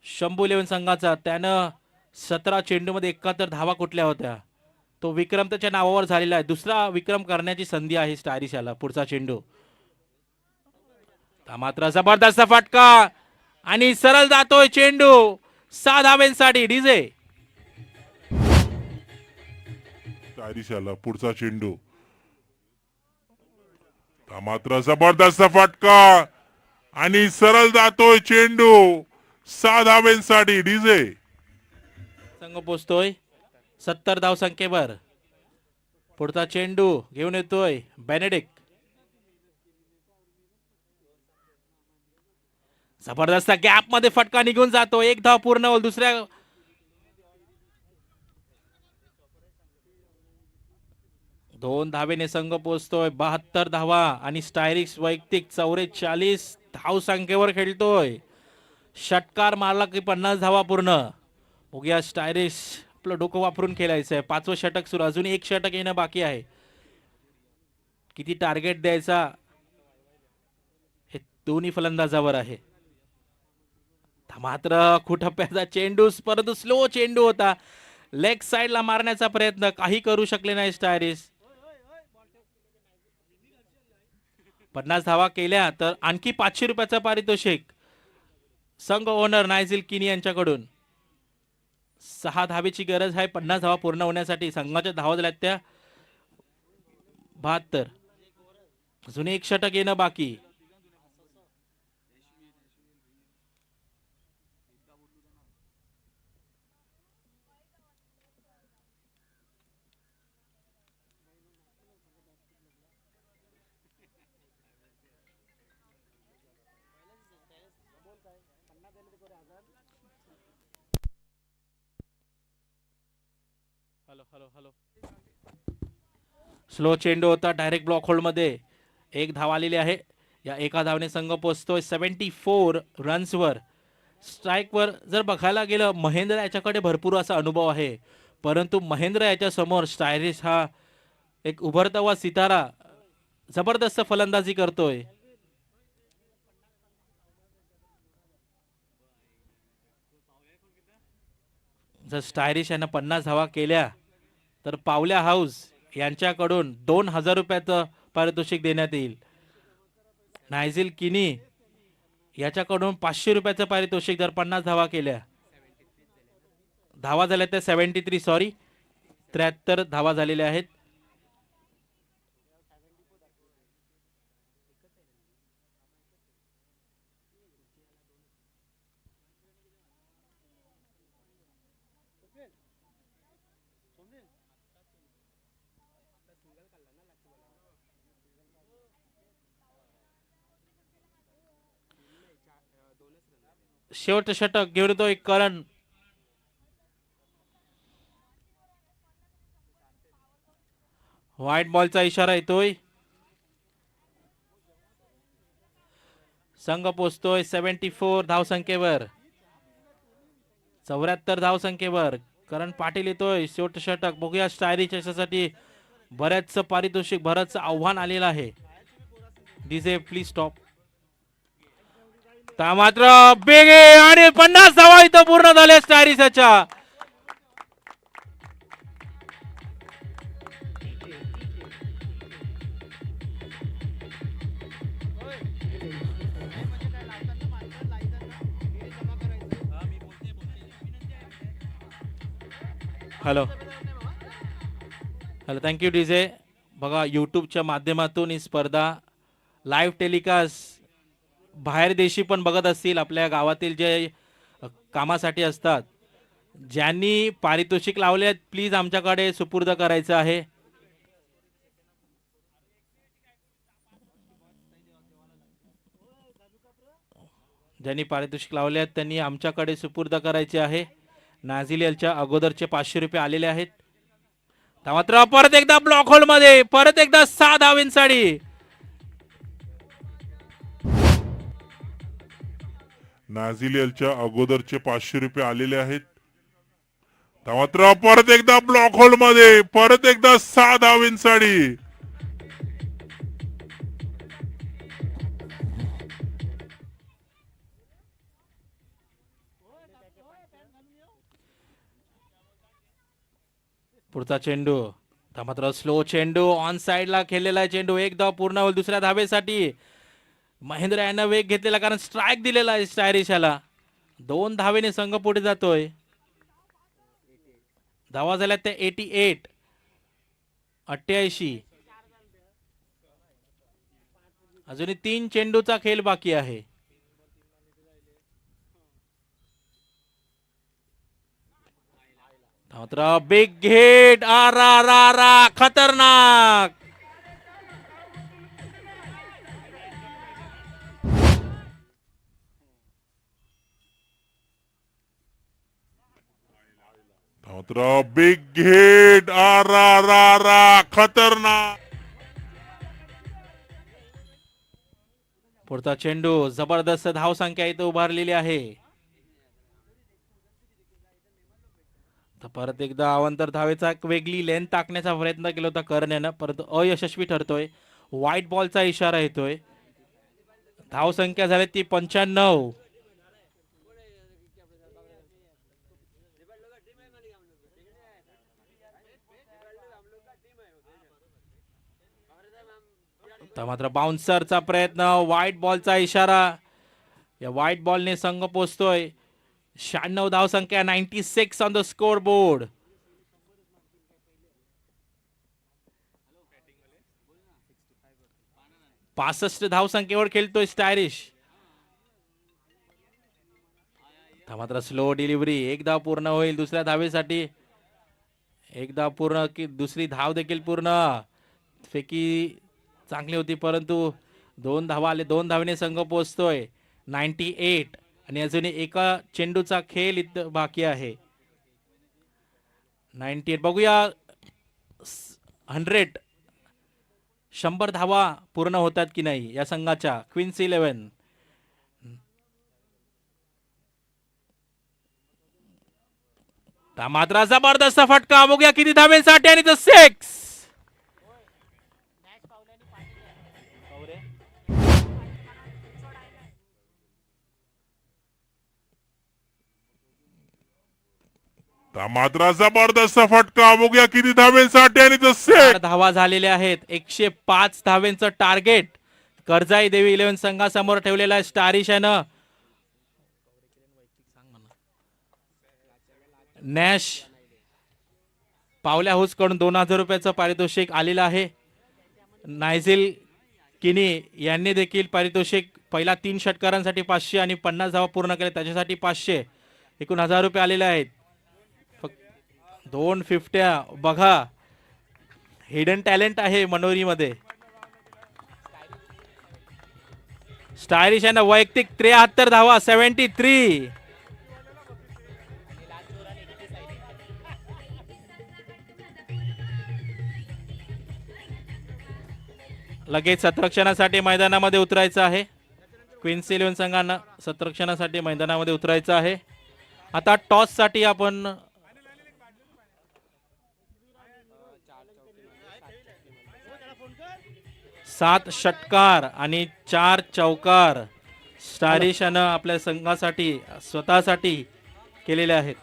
शंभू 11 संघाचा, त्यानं 17 चेंडूमध्ये 71 धावा कुठल्या होत्या. तो विक्रम त्याच्या नावावर झालेला आहे. दुसरा विक्रम करण्याची संधी आहे स्टायरिश याला. पुढचा चेंडू मात्र जबरदस्त फटका आणि सरळ जातोय चेंडू 6 धावांसाठी. डीजे स्टायरिश याला पुढचा चेंडू. मात्र जबरदस्त फटका आणि सरळ जातोय चेंडू 6 धावांसाठी. डीजे संघ पोचतोय 70 धावसंख्येवर. पुढचा चेंडू घेऊन येतोय बेनेडिक. जबरदस्त गॅप मध्ये फटका निघून जातो. 1 धाव पूर्ण होईल. दुसऱ्या 2 धावेने संघ पोहोचतोय 72 धावा आणि स्टायरिश वैयक्तिक 44 धावसंख्येवर खेळतोय. षटकार मारला की 50 धावा पूर्ण. बघूया स्टायरिश आपलं डोकं वापरून खेळायचं आहे. 5वं षटक सुरू, अजून एक षटक येणं बाकी आहे. किती टार्गेट द्यायचा हे दोन्ही फलंदाजावर आहे. मात्र खुटप्प्याचा चेंडू, परंतु स्लो चेंडू होता. लेग साइडला मारण्याचा प्रयत्न, काही करू शकले नाही स्टायरिस. 50 धावा केल्या तर आणखी 500 रुपयाचं पारितोषिक संघ ओनर नायझिल किनी यांच्याकडून. 6 धावेची गरज आहे 50 धावा पूर्ण होण्यासाठी. संघाच्या धावा झाल्यात त्या 72. अजून एक षटक येणं बाकी. Hello hello hello. स्लो चेंडू होता, डायरेक्ट ब्लॉक होल्ड मध्ये. एक धाव आलेली आहे. या एका धावने संघ पोहोचतोय 74 रन्सवर. स्ट्राईकवर जर बघायला गेलं, महेंद्र याच्याकडे भरपूर असा अनुभव आहे, परंतु महेंद्र याच्या समोर स्टायरिस हा एक उभरता हुआ सितारा जबरदस्त फलंदाजी करतोय. जर स्टायरिश यानं 50 धावा केल्या तर पावल्या हाऊस यांच्याकडून 2000 रुपयाचं पारितोषिक देण्यात येईल. नायझिल किनी याच्याकडून 500 रुपयाचं पारितोषिक जर 50 धावा केल्या. धावा झाल्या त्या 73, सॉरी 73 धावा झालेल्या आहेत. शेवटचं षटक घेऊन येतोय करण. व्हाईट बॉलचा इशारा येतोय. संघ पोचतोय 74 धावसंख्येवर. 74 धावसंख्येवर करण पाटील येतोय. शेवटचं षटक बघूया. स्टायरिश याच्यासाठी बऱ्याच पारितोषिक, बरंच आव्हान आलेलं आहे. DJ please stop. मात्र बेगे आणि 50 धावा इथं पूर्ण झाले स्टायरिसच्या. Hello hello, thank you DJ. बघा, यूट्यूबच्या माध्यमातून ही स्पर्धा लाईव्ह टेलिकास्ट बाहेर देशी पण बघत असतील. आपल्या गावातील जे कामासाठी असतात, ज्यांनी पारितोषिक लावले आहेत, प्लीज आमच्याकडे सुपूर्द करायचं आहे. ज्यांनी पारितोषिक लावले आहेत त्यांनी आमच्याकडे सुपूर्द करायचे आहे. नाझिलियलच्या अगोदरचे 500 रुपये आलेले आहेत. मात्र परत एकदा ब्लॉक होल मध्ये, परत एकदा 6 धावांसाठी नाझिलियलच्या अगोदरचे 500 रुपये आलेले आहेत. मात्र परत एकदा ब्लॉक होल मध्ये, परत एकदा 6 धावांसाठी. पुढचा चेंडू. मात्र स्लो चेंडू, ऑन साइडला खेळलेला चेंडू. एक धाव पूर्ण होईल दुसऱ्या धावेसाठी. महेंद्र यानं वेग घेतलेला, कारण स्ट्राईक दिलेला आहे स्टायरिश याला. 2 धावेने संघ पुढे जातोय. धावा झाल्या त्या 88. अजूनही 3 चेंडूचा खेळ बाकी आहे. मात्र बिग हिट, आरा खतरनाक. मात्र बिग हिट, आरा खतरनाक. पुढचा चेंडू. जबरदस्त धावसंख्या इथे उभारलेली आहे. परत एकदा अवंतर धावेचा एक वेगळी लेंथ टाकण्याचा प्रयत्न केला होता करण्यानं, परंतु अयशस्वी ठरतोय. व्हाईट बॉलचा इशारा येतोय. धाव संख्या झाली ती 95. तर मात्र बाउन्सरचा प्रयत्न, व्हाईट बॉलचा इशारा. या व्हाईट बॉलने संघ पोचतोय. 96 धाव संख्या, 96 ऑन द स्कोर बोर्ड. पासष्ट धाव संख्येवर खेळतोय स्टायरिश. मात्र स्लो डिलिव्हरी. एक धाव पूर्ण होईल दुसऱ्या धावेसाठी. एक धाव पूर्ण की दुसरी धाव देखील पूर्ण. फेकी चांगली होती परंतु 2 धावा आले. 2 धावेने संघ पोहोचतोय 98. आणि अजूनही एका चेंडूचा खेळ इथं बाकी आहे. 98 बघूया 100 धावा पूर्ण होतात की नाही या संघाच्या. क्वीन्स 11. मात्र जबरदस्त फटका. बघूया किती धावेसाठी आणि 6. मात्र जबरदस्त फटका. बघूया किती धावेसाठी आणि 4 धावा झालेल्या आहेत. 105 धावेंचं टार्गेट करजाई देवी 11 संघासमोर ठेवलेलं आहे स्टारिश यानं. नॅश पावल्या हाऊस कडून 2000 रुपयाचं पारितोषिक आलेलं आहे. नायझिल किनी यांनी देखील पारितोषिक पहिला 3 षटकारांसाठी 500 आणि 50 धावा पूर्ण केल्या त्याच्यासाठी 500 एकूण 1000 रुपये आलेले आहेत. 2 फिफ्ट्या बघा. हिडन टॅलेंट आहे मनोरीमध्ये. स्टायलिश यांना वैयक्तिक 73 धावा 73. लगेच सत्रक्षणासाठी मैदानामध्ये उतरायचं आहे. क्वीन्स 11 संघांना सत्रक्षणासाठी मैदानामध्ये उतरायचं आहे. आता टॉस साठी आपण 7 षटकार आणि 4 चौकार स्टायलिश यानं आपल्या संघासाठी स्वतःसाठी केलेले आहेत.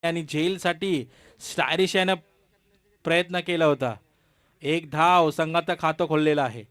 आणि झेलसाठी स्टायरिश यानं प्रयत्न केला होता. एक धाव संघाचं खातं खोललेलं आहे.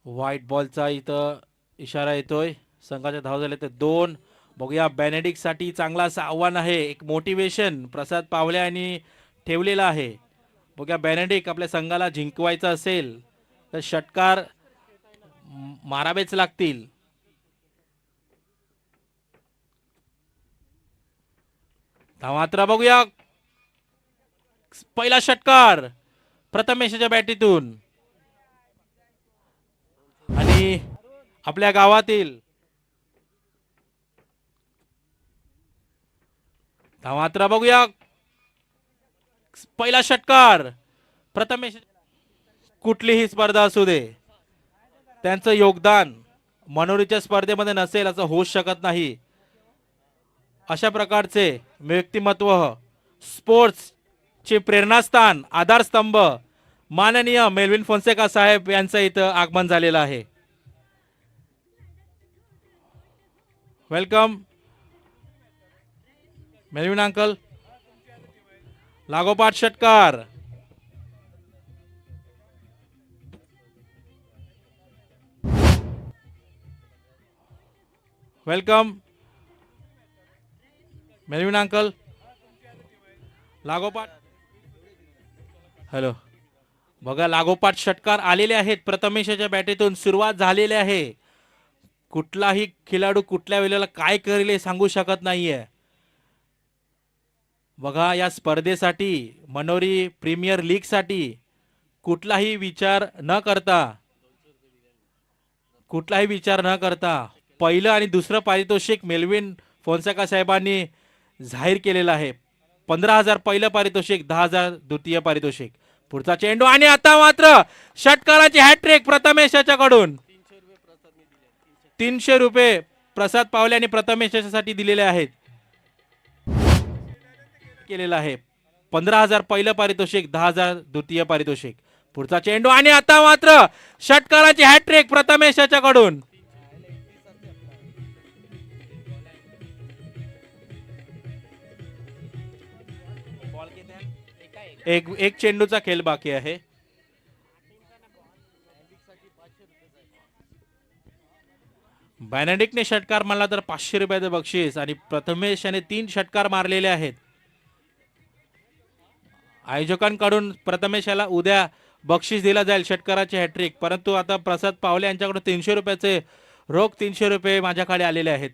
व्हाईट बॉलचा इथं इशारा येतोय. संघाचे धाव झाले तर 2. बघूया बेनेडिक्ट साठी चांगला असं आव्हान आहे. एक मोटिवेशन प्रसाद पावले यांनी ठेवलेलं आहे. बघूया बेनेडिक्ट आपल्या संघाला जिंकवायचं असेल तर षटकार मारावेच लागतील. मात्र बघूया पहिला षटकार प्रथमेशच्या बॅटीतून आणि आपल्या गावातील मात्र बघूया पहिला षटकार प्रथमेश. कुठलीही स्पर्धा असू दे त्यांचं योगदान मनोरीच्या स्पर्धेमध्ये नसेल असं होऊच शकत नाही. अशा प्रकारचे व्यक्तिमत्व स्पोर्ट्सचे प्रेरणास्थान आधारस्तंभ माननीय मेल्विन फोन्सेका साहेब यांचं इथं आगमन झालेलं आहे. Welcome Melvin uncle. लागोपाठ षटकार. Welcome Melvin uncle. लागोपाठ. हॅलो. बघा लागोपाठ षटकार आलेले आहेत. प्रथमेशच्या बॅटीतून सुरुवात झालेली आहे. कुठलाही खेळाडू कुठल्या वेळेला काय करेल हे सांगू शकत नाहीये. बघा या स्पर्धेसाठी मनोरी प्रीमियर लीग साठी कुठलाही विचार न करता पहिलं आणि दुसरं पारितोषिक मेल्विन फोन्सेका साहेबांनी जाहीर केलेलं आहे. 15,000 पहिलं पारितोषिक, 10,000 द्वितीय पारितोषिक. पुढचा चेंडू आणि आता मात्र षटकाराची हॅट्रिक प्रथमेशच्याकडून. 300 रुपये प्रसाद पावले आणि प्रथमेशसाठी दिलेले आहेत. केलेला आहे 15,000 पहिलं पारितोषिक, 10,000 द्वितीय पारितोषिक. पुढचा चेंडू आणि आता मात्र षटकाराची हॅट्रिक प्रथमेशच्याकडून. एक चेंडूचा खेळ बाकी आहे. बेनेडिक्टने षटकार मारला तर 500 रुपयाचं बक्षीस आणि प्रथमेश याने 3 षटकार मारलेले आहेत. आयोजकांकडून प्रथमेश याला उद्या बक्षीस दिला जाईल षटकाराची हॅट्रिक. परंतु आता प्रसाद पावले यांच्याकडून 300 रुपयाचे रोख 300 रुपये माझ्याकडे आलेले आहेत.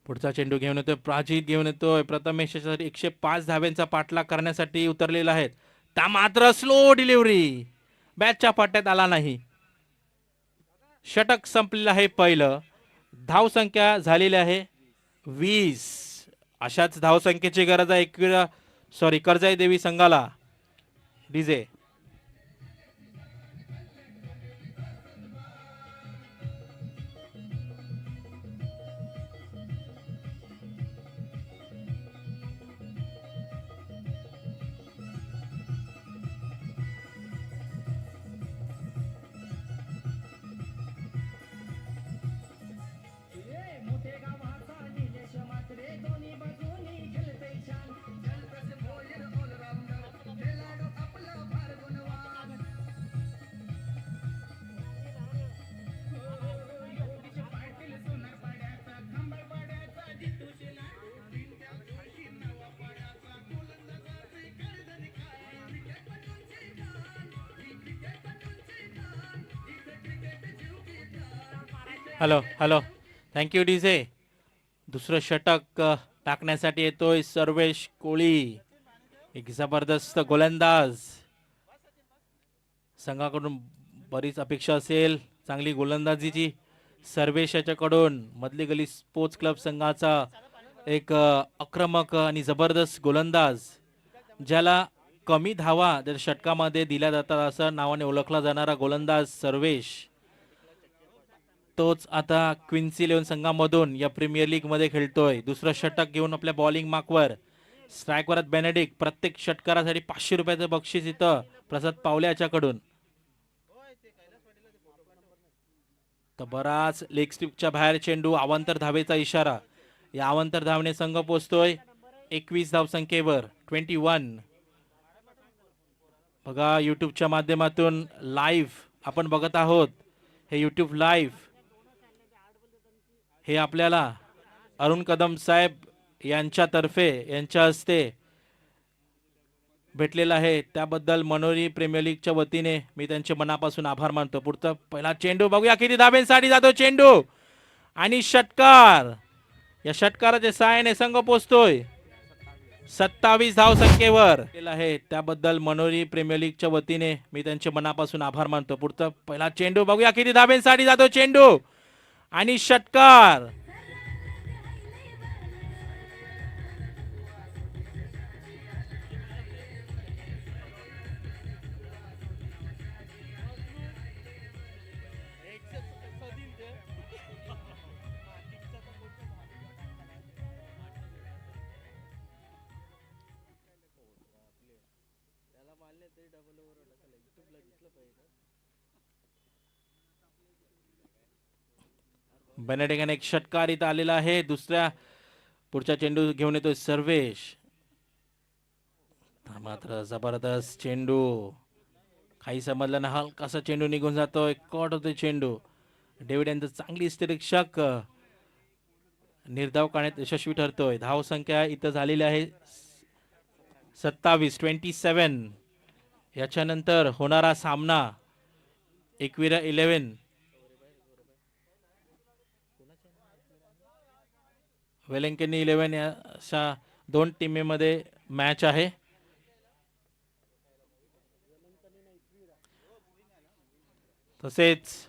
पुढचा चेंडू घेऊन येतोय प्राजीत. घेऊन येतोय प्रथमेशसाठी 105 धाव्यांचा पाठलाग करण्यासाठी उतरलेला आहेत. त्या मात्र स्लो डिलिव्हरी बॅटच्या पट्ट्यात आला नाही. षटक संपलेलं आहे पहिलं. धावसंख्या झालेली आहे 20. अशाच धावसंख्येची गरज आहे कर्जाई देवी संघाला. DJ hello hello. Thank you DJ. दुसरं षटक टाकण्यासाठी येतोय सर्वेश कोळी. एक जबरदस्त गोलंदाज. संघाकडून बरीच अपेक्षा असेल चांगली गोलंदाजीची. सर्वेश याच्याकडून मधली गली स्पोर्ट्स क्लब संघाचा एक आक्रमक आणि जबरदस्त गोलंदाज, ज्याला कमी धावा जर षटकामध्ये दिल्या जातात असं नावाने ओळखला जाणारा गोलंदाज सर्वेश, तोच आता क्वीन्स 11 संघामधून या प्रीमियर लीग मध्ये खेळतोय. दुसरं षटक घेऊन आपल्या बॉलिंग मार्कवर. स्ट्रायकवरात बेनेडिक्ट. प्रत्येक षटकारासाठी 500 रुपयाचं बक्षीस इथं प्रसाद पावले याच्याकडून. तर बराच लेग स्ट्रिपच्या बाहेर चेंडू. अवांतर धावेचा इशारा. या अवांतर धावने संघ पोहोचतोय 21 धावसंख्येवर. 21. बघा युट्यूबच्या माध्यमातून लाईव्ह आपण बघत आहोत. हे युट्यूब लाईव्ह हे आपल्याला अरुण कदम साहेब यांच्यातर्फे यांच्या हस्ते भेटलेलं आहे. त्याबद्दल मनोरी प्रीमियर लीगच्या वतीने मी त्यांचे मनापासून आभार मानतो. पुढचा पहिला चेंडू बघूया किती धाब्यांसाठी जातो चेंडू आणि षटकार. या षटकाराच्या सहाय्याने संघ पोहोचतोय 27 धावसंख्येवर आहे. त्याबद्दल मनोरी प्रीमियर लीगच्या वतीने मी त्यांचे मनापासून आभार मानतो. पुढचा पहिला चेंडू बघूया किती धाब्यांसाठी जातो चेंडू आणि षटकार. बेनेडिक्ट एक षटकार इथं आलेला आहे. दुसऱ्या पुढचा चेंडू घेऊन येतोय सर्वेश. मात्र जबरदस्त चेंडू. काही समजलं ना, हलकासा चेंडू निघून जातोय. कट होतोय चेंडू. डेव्हिड यांचं चांगली स्थिरक्षक निर्धाव करण्यात यशस्वी ठरतोय. धाव संख्या इथं झालेली आहे 27. याच्यानंतर होणारा सामना 11 वेलिंग्टन 11 या अशा दोन टीममध्ये मॅच आहे. तसेच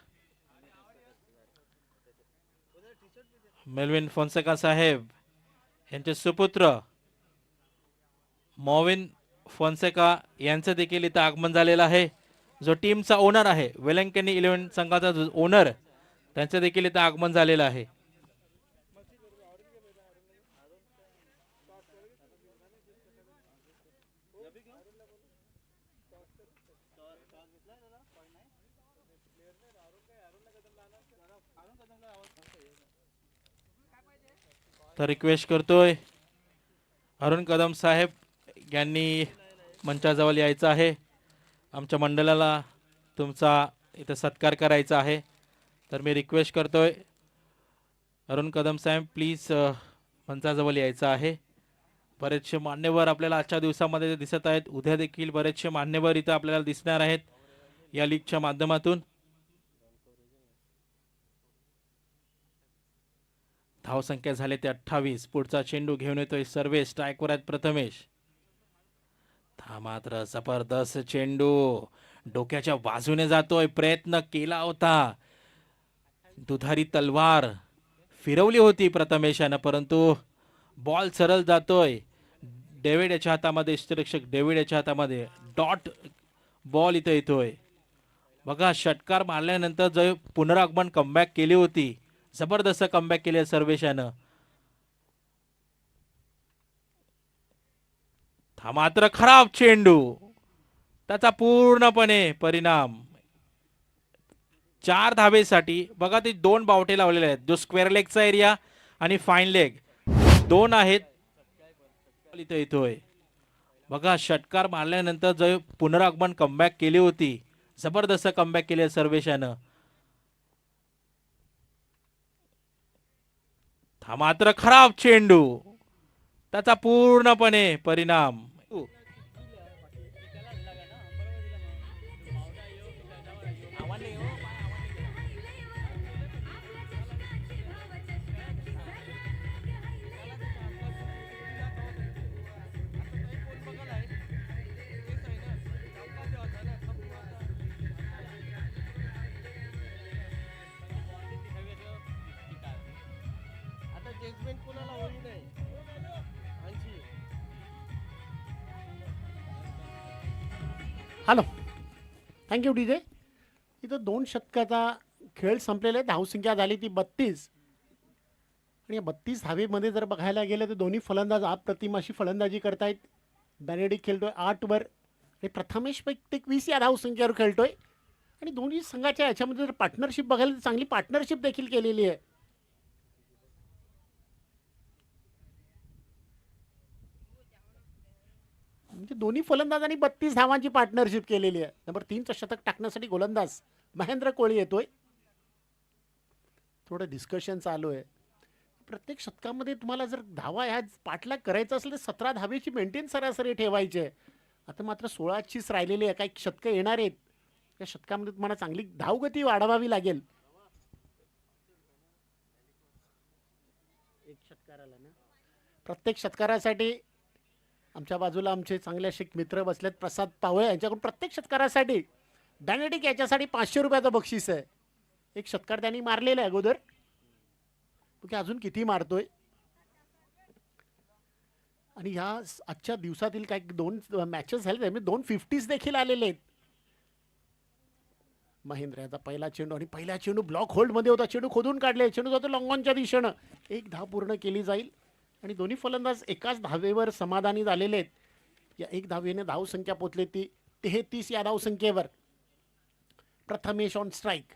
मेल्विन फोन्सेका साहेब यांचे सुपुत्र मॉविन फोन्सेका यांचं देखील इथं आगमन झालेलं आहे. जो टीमचा ओनर आहे, वेलिंग्टन 11 संघाचा जो ओनर, त्यांचं देखील इथं आगमन झालेलं आहे. तर रिक्वेस्ट करतोय अरुण कदम साहेब यांनी मंचाजवळ यायचं आहे. आमच्या मंडळाला तुमचा इथं सत्कार करायचा आहे. तर मी रिक्वेस्ट करतोय अरुण कदम साहेब प्लीज मंचाजवळ यायचं आहे. बरेचसे मान्यवर आपल्याला आजच्या दिवसामध्ये दिसत आहेत. उद्या देखील बरेचसे मान्यवर इथं आपल्याला दिसणार आहेत या लीगच्या माध्यमातून. धाव संख्या झाले ते 28. पुढचा चेंडू घेऊन येतोय सर्वेश. स्ट्रायकवर आहेत प्रथमेश. हा मात्र जबरदस्त चेंडू डोक्याच्या बाजूने जातोय. प्रयत्न केला होता, दुधारी तलवार फिरवली होती प्रथमेशानं, परंतु बॉल सरळ जातोय डेव्हिड याच्या हातामध्ये. क्षेत्ररक्षक डेव्हिड याच्या हातामध्ये डॉट बॉल इथं येतोय. बघा षटकार मारल्यानंतर जो पुनरागमन कमबॅक केली होती, जबरदस्त कमबॅक केले सर्वेशानं. हा मात्र खराब चेंडू, त्याचा पूर्णपणे परिणाम. 4 धावेसाठी बघा ते 2 बावटे लावलेले आहेत. जो स्क्वेअर लेगचा एरिया आणि फाईन लेग 2 आहेत. इथं येतोय बघा षटकार मारल्यानंतर जो पुनरागमन कमबॅक केली होती, जबरदस्त कमबॅक केले सर्वेशानं. हा मात्र खराब चेंडू, त्याचा पूर्णपणे परिणाम. जजमेंट कोणाला होऊ नये. आणखी हॅलो, थँक्यू डीजे. इथं 2 षटकाचा खेळ संपलेला आहे. धावसंख्या झाली ती 32 आणि या 32 धावेमध्ये जर बघायला गेलं तर दोन्ही फलंदाज अप्रतिम अशी फलंदाजी करतायत. बेनेडिक्ट खेळतोय 8 वर आणि प्रथमेश 20 या धावसंख्येवर खेळतोय आणि दोन्ही संघाच्या याच्यामध्ये जर पार्टनरशिप बघायला तर चांगली पार्टनरशिप देखील केलेली आहे. म्हणजे दोन्ही फलंदाजांनी 32 धावांची पार्टनरशिप केलेली आहे. नंबर 3चं शतक टाकण्यासाठी गोलंदाज महेंद्र कोळी येतोय. थोडं डिस्कशन चालू आहे. प्रत्येक शतकामध्ये तुम्हाला जर धावा ह्या पाठलाग करायचा असेल तर 17 धावेची मेंटेन सरासरी ठेवायची आहे. आता मात्र 16चीच राहिलेली आहे. काही शतकं येणार आहेत. या शतकामध्ये तुम्हाला चांगली धावगती वाढवावी लागेल. एक षटकाराला ना, प्रत्येक षटकारासाठी आमच्या बाजूला आमचे चांगले असे मित्र बसलेत प्रसाद पावळे यांच्याकडून प्रत्येक षटकारासाठी बेनेडिक्ट याच्यासाठी 500 रुपयाचं बक्षीस आहे. एक षटकार त्यांनी मारलेलं आहे अगोदर, की अजून किती मारतोय. आणि ह्या आजच्या दिवसातील काही 2 मॅचेस झाले त्यामुळे 2 50s देखील आलेले आहेत. महेंद्र याचा पहिला चेंडू आणि पहिला चेंडू ब्लॉक होल्ड मध्ये होता. चेंडू खोदून काढले. चेंडू जातो लॉंगॉनच्या दिशेनं. 1 धाव पूर्ण केली जाईल आणि दोन्ही फलंदाज एकाच धावेवर समाधानी झालेले आहेत. या 1 धावेने धावसंख्या पोचली ती 33 या धावसंख्येवर. Prathamesh on strike.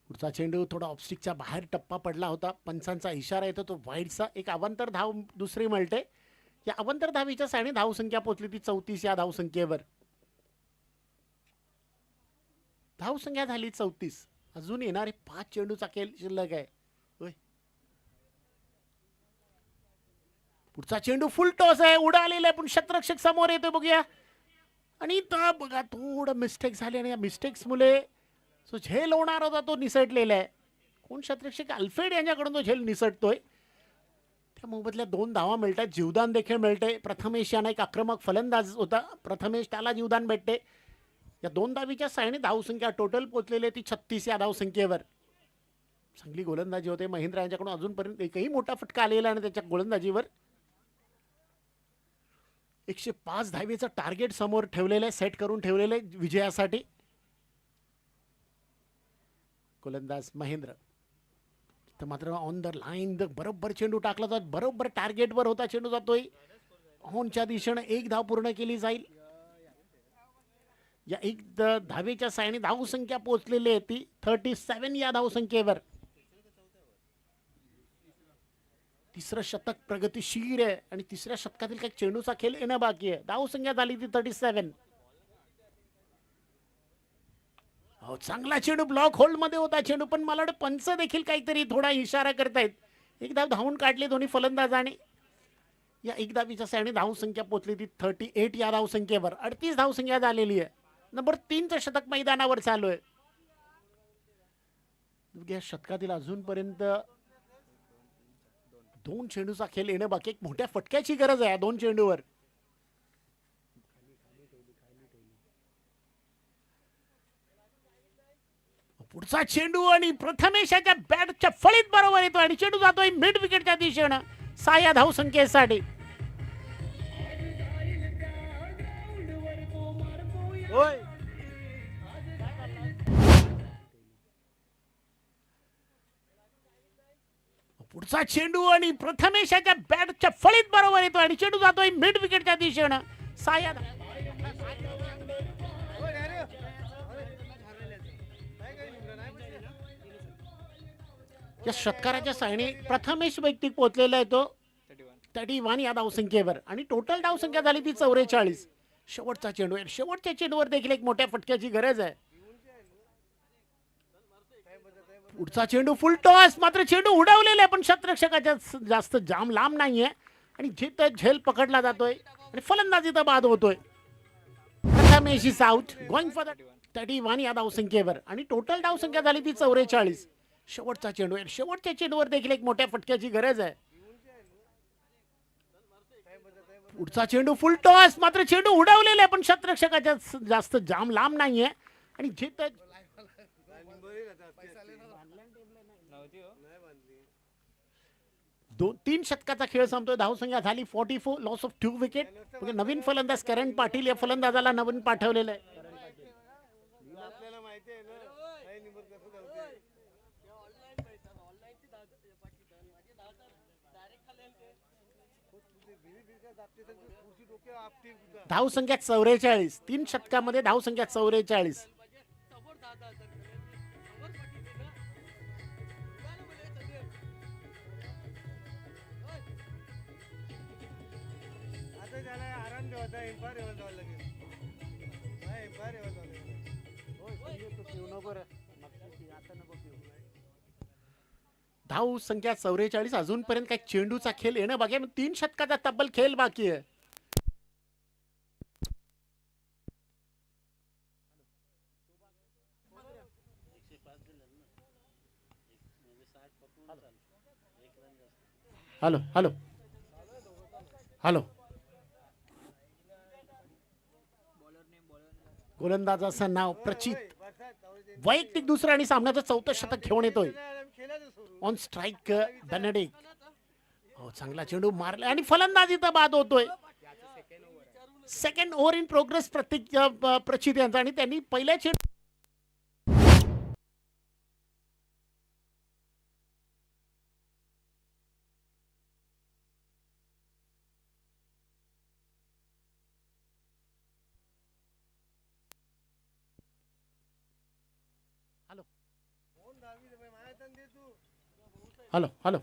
पुढचा चेंडू थोडा ऑफस्टिकच्या बाहेर टप्पा पडला होता. पंचांचा इशारा येतो तो वाईडचा. एक अवांतर धाव दुसरी मिळते. या अवांतर धावीच्या सायने धावसंख्या पोचली ती 34 या धावसंख्येवर. धावसंख्या झाली 34. अजून येणारे 5 चेंडूचा खेळ शिल्लक आहे. होय, पुढचा चेंडू फुल टॉस आहे. उडालेला आहे पण क्षेत्ररक्षक समोर येतो. बघूया आणि बघा थोडं मिस्टेक झाली आणि या मिस्टेक्स मुळे जो झेल होणार होता तो निसटलेला आहे. कोण क्षेत्ररक्षक अल्फ्रेड यांच्याकडून तो झेल निसटतोय. त्या मोबदल्यात 2 धावा मिळतात. जीवदान देखील मिळते. प्रथमेश यांना एक आक्रमक फलंदाज होता. प्रथमेश त्याला जीवदान भेटते. या 2 धावीच्या साहाय्याने धावसंख्या टोटल पोचलेली आहे ती 36 या धावसंख्येवर. चांगली गोलंदाजी होते महेंद्र यांच्याकडून. अजूनपर्यंत एकही मोठा फटका आलेला आणि त्याच्या गोलंदाजीवर 105 धावेचं टार्गेट समोर ठेवलेलं आहे. सेट करून ठेवलेलं आहे विजयासाठी. गोलंदाज महेंद्र तर मात्र ऑन द लाईन बरोबर चेंडू टाकला जातो. बरोबर टार्गेटवर होता चेंडू. जातोय ऑनच्या दिशेनं. 1 धाव पूर्ण केली जाईल. या 1 धावेच्या साहाय्याने धावसंख्या पोहोचलेली आहे ती 37 या धावसंख्येवर. तिसरं शतक प्रगतीशील आहे आणि तिसऱ्या शतकातील काही चेंडूचा खेळ येणं बाकी आहे. धावसंख्या झाली ती 37. हो, चांगला चेंडू ब्लॉक होल्ड मध्ये होता चेंडू पण मला वाटतं पंच देखील काहीतरी थोडा इशारा करतायत. 1 धाव धावून काढले दोन्ही फलंदाजाने. या 1 धावीच्या साहाय्याने धावसंख्या पोचली ती 38 या धावसंख्येवर. 38 धावसंख्या झालेली आहे. नंबर 3चं शतक मैदानावर चालू आहे. या शतकातील अजूनपर्यंत 2 चेंडूचा खेळ येणं बाकी. एक मोठ्या फटक्याची गरज आहे 2 चेंडूवर. पुढचा चेंडू आणि प्रथमेशाच्या बॅटच्या फळीत बरोबर येतो आणि चेंडू जातोय मिड विकेटच्या दिशेनं 6 या धावसंख्येसाठी. पुढचा चेंडू आणि प्रथमेशाच्या बॅटच्या फळीत बरोबर येतो आणि चेंडू जातोय मिड विकेटच्या दिशेनं 6 या. या षटकाराच्या साहाय्याने प्रथमेश वैयक्तिक पोहोचलेला आहे तो 31 या धावसंख्येवर आणि टोटल धावसंख्या झाली ती 44. शेवटचा चेंडू आहे. शेवटच्या चेंडूवर देखील एक मोठ्या फटक्याची गरज आहे. पुढचा चेंडू फुल टॉस. मात्र चेंडू उडवलेला आहे पण क्षेत्ररक्षकाच्या जास्त जाम लांब नाहीये आणि झेल पकडला जातोय आणि फलंदाजीचा बाद होतोय. Prathamesh is out going for the 31 या धावसंख्येवर आणि टोटल धावसंख्या झाली ती 44. शेवटचा चेंडू आहे. शेवटच्या चेंडूवर देखील एक मोठ्या फटक्याची गरज आहे. पुढचा चेंडू फुल टॉस. मात्र चेंडू उडवलेला आहे पण क्षेत्ररक्षकाच्या जास्त जाम लांब नाहीये आणि तीन षटकाचा खेळ संपतोय. धावसंख्या झाली 44, लॉस ऑफ 2 विकेट. नवीन फलंदाज करण पाटील या फलंदाजाला नवीन पाठवलेलं आहे. आपल्याला माहिती आहे ना काही निबर कसं धावते ऑनलाईन पैसा ऑनलाईनची बाकी माझी धावतात डायरेक्ट खाली खुर्ची डोक्यावर आपटी धावसंख्या 44, 3 षटकामध्ये धावसंख्या 44. समोर दादा समोर पाठी ना उडालं म्हणे सगळे आता झाला आराम ठेवता एम्पायर लेवल जावं लागेल एम्पायर लेवल जावं लागेल धाव संख्या 44. अजूनपर्यंत काही चेंडूचा खेळ येणं बाकी आहे. 3 षटकाचा तब्बल खेळ बाकी आहे. Hello hello hello. गोलंदाजाचं नाव प्रचित. वैयक्तिक दुसरं आणि सामन्याचं 4थं शतक घेऊन येतोय. On strike Benedict. हो, चांगला चेंडू मारला आणि फलंदाजीचा बाद होतोय. Second over in progress Prachit यांचा आणि त्यांनी पहिल्या चेंडू हॅलो हॅलो.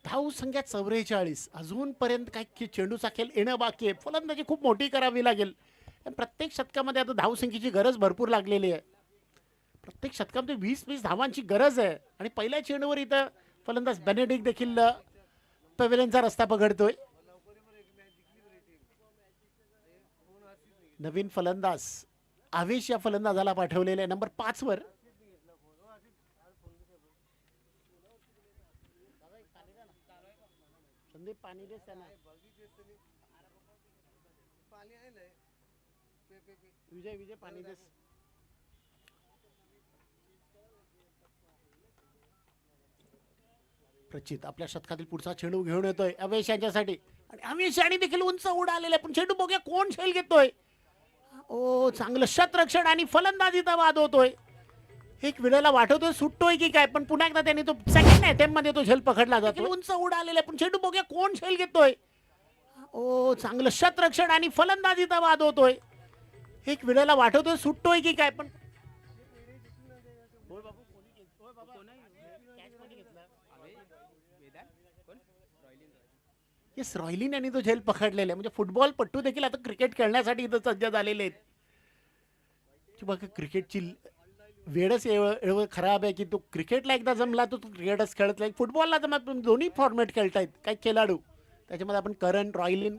धाव संख्या 44. अजूनपर्यंत काही चेंडूचा खेळ येणं बाकी आहे. फलंदाजी खूप मोठी करावी लागेल. प्रत्येक षटकामध्ये आता धावसंख्येची गरज भरपूर लागलेली आहे. प्रत्येक षटकामध्ये 20-20 धावांची गरज आहे आणि पहिल्या चेंडूवर इथं फलंदाज बेनेडिक्ट देखील पवेलियनचा रस्ता पकडतोय. नवीन फलंदाज आवेश या फलंदाजाला पाठवलेले नंबर 5 वर. संदीप पाणी दे त्यांना. विजय विजय पाणी दे. प्रचित आपल्या शतकातील पुढचा चेंडू घेऊन येतोय अवेश यांच्यासाठी आणि अवेश आणि देखील उंच उडालेला आहे. पण चेंडू बघूया कोण झेल घेतोय. ओ, चांगलं शतरक्षण आणि फलंदाजीचा वाद होतोय. एक वेळेला वाटवतोय सुटतोय की काय, पण पुन्हा एकदा त्यांनी तो सेकंड अटेम्प्ट मध्ये तो झेल पकडला जातो. उंच उडालेला आहे पण चेंडू बघूया कोण झेल घेतोय. ओ, चांगलं शतरक्षण आणि फलंदाजीचा वाद होतोय. एक वेळेला वाटवतोय सुटतोय की काय, पण येस, रॉयलिन यांनी तो झेल पकडलेला आहे. म्हणजे फुटबॉल पट्टू देखील आता क्रिकेट खेळण्यासाठी इथं सज्ज झालेले आहेत. बघा, क्रिकेटची वेळच एवढं खराब आहे की तो क्रिकेटला एकदा जमला तो क्रिकेटच खेळत नाही. फुटबॉलला जमत दोन्ही फॉर्मॅट खेळतायत काही खेळाडू. त्याच्यामध्ये आपण करण, रॉयलिन,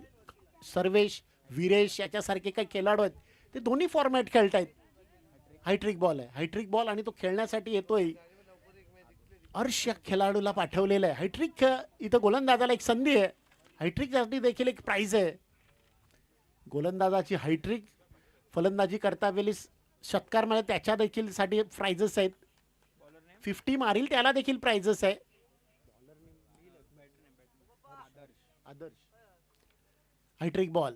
सर्वेश, वीरेश याच्यासारखे काही खेळाडू आहेत ते दोन्ही फॉर्मॅट खेळतायत. हायट्रिक बॉल आहे, हायट्रिक बॉल आणि तो खेळण्यासाठी येतोय. अर्श या खेळाडूला पाठवलेलं आहे. हायट्रिक इथं गोलंदाजाला एक संधी आहे. हायट्रिकसाठी देखील एक प्राइज आहे. गोलंदाजाची हायट्रिक फलंदाजी करता वेळी षटकार मध्ये त्याच्या देखील साठी प्राइजेस आहेत. 50 मारील त्याला देखील प्राइजेस आहे. आदर्श हायट्रिक बॉल.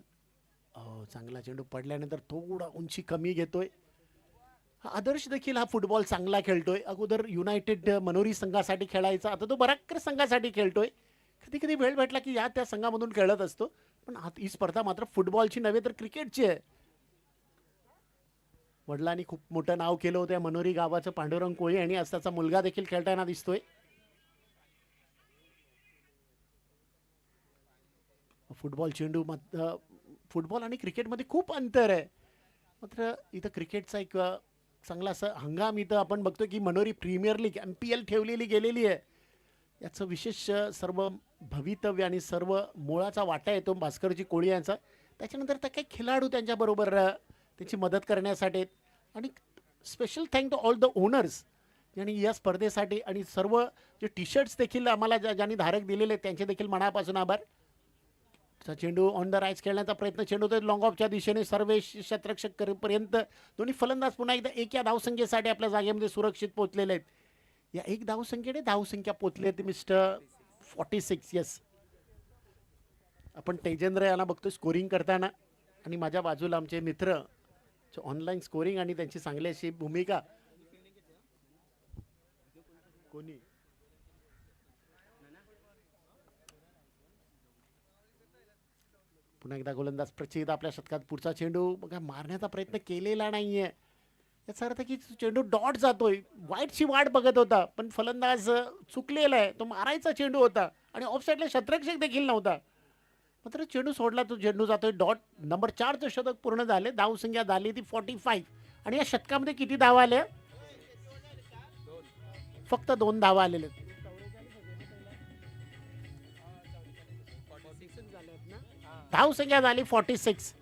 हो, चांगला चेंडू पडल्यानंतर थोडा उंची कमी घेतोय. आदर्श देखील हा फुटबॉल चांगला खेळतोय. अगोदर युनायटेड मनोरी संघासाठी खेळायचा, आता तो बराकर संघासाठी खेळतोय. कधी कधी वेळ भेटला की या त्या संघामधून खेळत असतो. पण ही स्पर्धा मात्र फुटबॉलची नव्हे तर क्रिकेटची आहे. वडिलांनी खूप मोठं नाव केलं होतं मनोरी गावाचं. पांडुरंग कोळी आणि आज त्याचा मुलगा देखील खेळताना दिसतोय. फुटबॉल चेंडू फुटबॉल आणि क्रिकेटमध्ये खूप अंतर आहे. मात्र इथं क्रिकेटचा एक चांगला असं हंगाम इथं आपण बघतो की मनोरी प्रीमियर लीग MPL ठेवलेली गेलेली आहे. याचं विशेष सर्व भवितव्य आणि सर्व मुळाचा वाटा येतो भास्करजी कोळी यांचा. त्याच्यानंतर त्या काही खेळाडू त्यांच्याबरोबर त्याची मदत करण्यासाठी आणि special thank to all the owners यांनी या स्पर्धेसाठी आणि सर्व जे टी शर्ट्स देखील आम्हाला ज्यांनी धारक दिलेले त्यांचे देखील मनापासून आभार. पुढचा चेंडू ऑन द राईट खेळण्याचा प्रयत्न, चेंडू तो लॉंग ऑफच्या दिशेने सर्वेश शतरक्षक करेपर्यंत दोन्ही फलंदाज पुन्हा एकदा एक या धावसंख्येसाठी आपल्या जागेमध्ये सुरक्षित पोहोचलेले आहेत. या एक धावसंख्येने धावसंख्या पोहोचली आहेत मिस्टर 46. येस, आपण तेजेंद्र यांना बघतोय स्कोरिंग करताना आणि माझ्या बाजूला आमचे मित्र ऑनलाईन स्कोरिंग आणि त्यांची चांगली अशी भूमिका. कोणी पुन्हा एकदा गोलंदाज प्रचित आपल्या शतकात पुढचा चेंडू बघा मारण्याचा प्रयत्न केलेला नाहीये. याचा अर्थ की चेंडू डॉट जातोय, वाईटची वाट बघत होता पण फलंदाज चुकलेला आहे. तो मारायचा चेंडू होता आणि ऑफ साईडला शतरक्षक देखील नव्हता, मात्र चेंडू सोडला, तो चेंडू जातोय डॉट. नंबर 4चं शतक पूर्ण झाले, धावसंख्या झाली ती 45. आणि या शतकामध्ये किती धावा आल्या? फक्त 2 धावा आलेले. धावसंख्या झाली 46.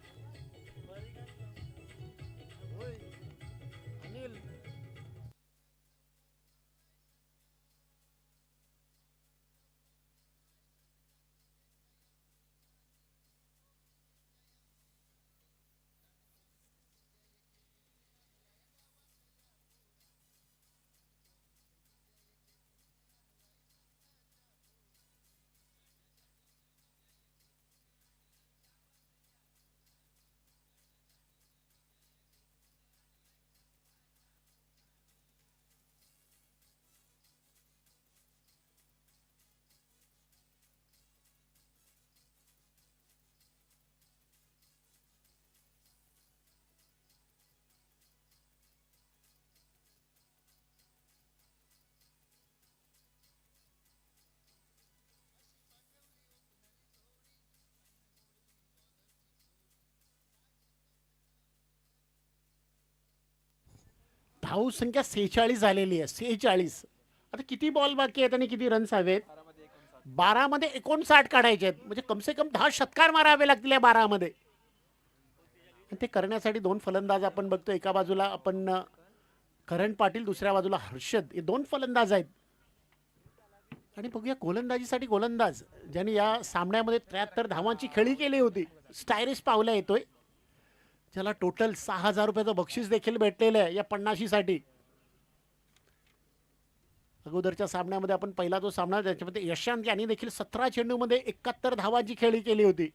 धावसंख्या 46 झालेली आहे. 46. आता किती बॉल बाकी आहेत आणि किती रन्स हवेत? 12 मध्ये 59 काढायचे आहेत, म्हणजे कमसे कम 10 षटकार मारावे लागतील या 12 मध्ये. ते करण्यासाठी 2 फलंदाज आपण बघतो. एका बाजूला आपण करण पाटील, दुसऱ्या बाजूला हर्षद, हे 2 फलंदाज आहेत. आणि बघूया गोलंदाजीसाठी गोलंदाज ज्यांनी या सामन्यामध्ये 73 धावांची खेळी केली होती, स्टायरिश पावला येतोय, ज्याला टोटल 6,000 रुपयाचं बक्षीस देखील भेटलेलं आहे या 50 साठी. अगोदरच्या सामन्यामध्ये आपण पहिला जो सामना त्याच्यामध्ये यशांत यांनी देखील 17 चेंडूमध्ये 71 धावांची खेळी केली होती.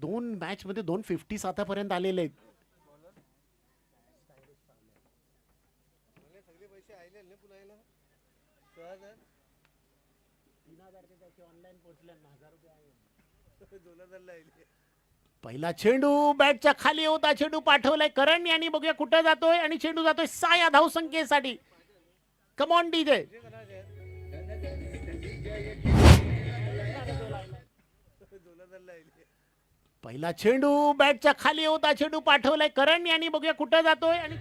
2 मॅच मध्ये 250 आतापर्यंत आलेले आहेत. सगळे पैसे आले ना पुन्हा 6,000 3,000 त्याचे ऑनलाईन पोहोचले 1,000 रुपये आहे 2,000 लायले. पहिला चेंडू बॅटच्या खाली होता, चेंडू पाठवलाय करण यांनी, बघूया कुठं जातोय आणि चेंडू जातोय 6 या धावसंख्येसाठी. Come on DJ. पहिला चेंडू बॅटच्या खाली होता, चेंडू पाठवलाय करण यांनी, बघूया कुठं जातोय आणि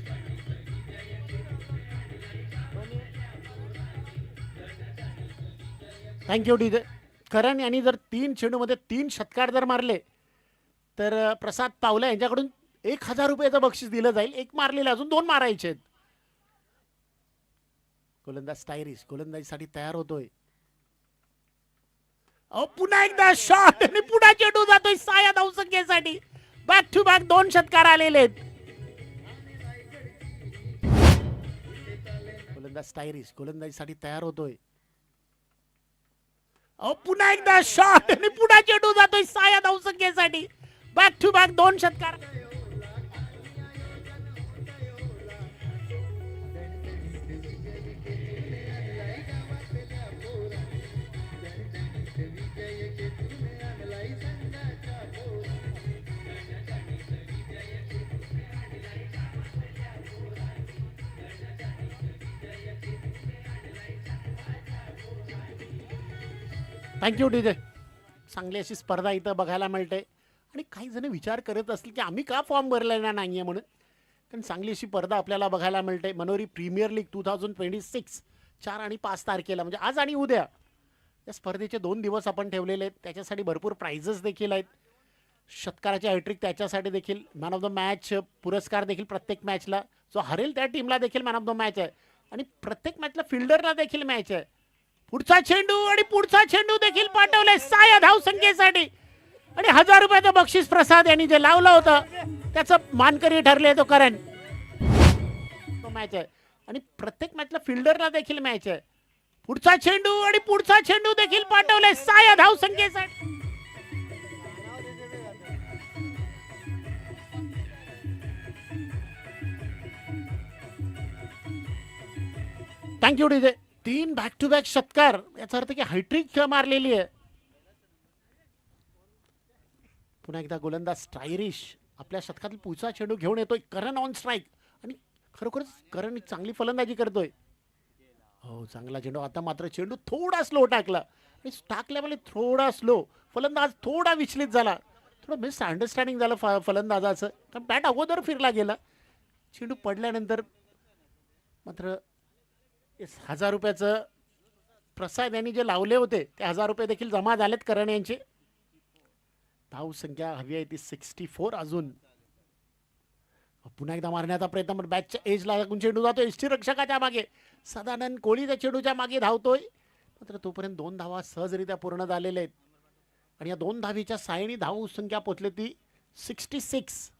थँक्यू डीजे. करण यांनी जर 3 चेंडूमध्ये 3 षटकार जर मारले तर प्रसाद पावला यांच्याकडून 1,000 रुपयाचं बक्षीस दिलं जाईल. 1 मारलेलं, अजून 2 मारायचे आहेत. गोलंदाज स्टायरिश गोलंदाजीसाठी तयार होतोय. पुन्हा एकदा शॉट आणि पुन्हा चेंडू जातोय 6 या धावसंख्येसाठी. बॅक टू बॅक 2 षटकार आलेले आहेत. गोलंदाज स्टायरिश गोलंदाजीसाठी तयार होतोय. पुन्हा एकदा शॉट आणि पुन्हा चेंडू जातोय 6 या धावसंख्येसाठी. बॅक टू बॅक 2 षटकार. Thank you DJ. चांगली अशी स्पर्धा इथं बघायला मिळते. आणि काही जण विचार करत असतील की आम्ही का फॉर्म भरलेला नाही आहे म्हणून, कारण चांगली अशी स्पर्धा आपल्याला बघायला मिळते. मनोरी प्रीमियर लीग 2026 4 आणि 5 तारखेला, म्हणजे आज आणि उद्या या स्पर्धेचे 2 दिवस आपण ठेवलेले आहेत. त्याच्यासाठी भरपूर प्राइजेस देखील आहेत. षटकाराचे हॅट्रिक त्याच्यासाठी देखील, मॅन ऑफ द मॅच पुरस्कार देखील प्रत्येक मॅचला, जो हरेल त्या टीमला देखील मॅन ऑफ द मॅच आहे. आणि प्रत्येक मॅचला फिल्डरला देखील मॅच आहे. पुढचा चेंडू आणि पुढचा चेंडू देखील पाठवलाय 6 धाव संख्येसाठी आणि 1000 रुपयाचं बक्षीस प्रसाद यांनी जे लावलं होतं त्याचं मानकरी ठरले तो करण. तो मॅच आहे आणि प्रत्येक मॅचला फिल्डरला देखील मॅच आहे. पुढचा चेंडू आणि पुढचा चेंडू देखील पाठवलाय 6 धाव संख्येसाठी. Thank you DJ. 3 back to back षटकार याचा अर्थ की हायट्रिक मारलेली आहे. पुन्हा एकदा गोलंदाज स्टायरिश आपल्या शतकातील पुढचा चेंडू घेऊन येतोय. करण ऑन स्ट्राईक आणि खरोखरच करण चांगली फलंदाजी करतोय. हो चांगला चेंडू. आता मात्र चेंडू थोडा स्लो टाकला आणि टाकल्यामुळे थोडा स्लो फलंदाज थोडा विचलित झाला. थोडं मिसअंडरस्टँडिंग झालं फलंदाजाचं कारण बॅट अगोदर फिरला गेला. चेंडू पडल्यानंतर मात्र 1000 रुपयाचं प्रसाद यांनी जे लावले होते ते 1000 रुपये देखील जमा झालेत करण यांचे. धाव संख्या हवी आहे ती 64 अजून. पुन्हा एकदा मारण्याचा प्रयत्न पण बॅटच्या एजला लागून चेंडू जातोय यष्टीरक्षकाच्या मागे. सदानंद कोहली त्या चेंडूच्या मागे धावतोय मात्र तोपर्यंत 2 धावा सहजरित्या पूर्ण झालेल्या आहेत आणि या 2 धावीच्या साहाय्याने धाव संख्या पोचली ती 66.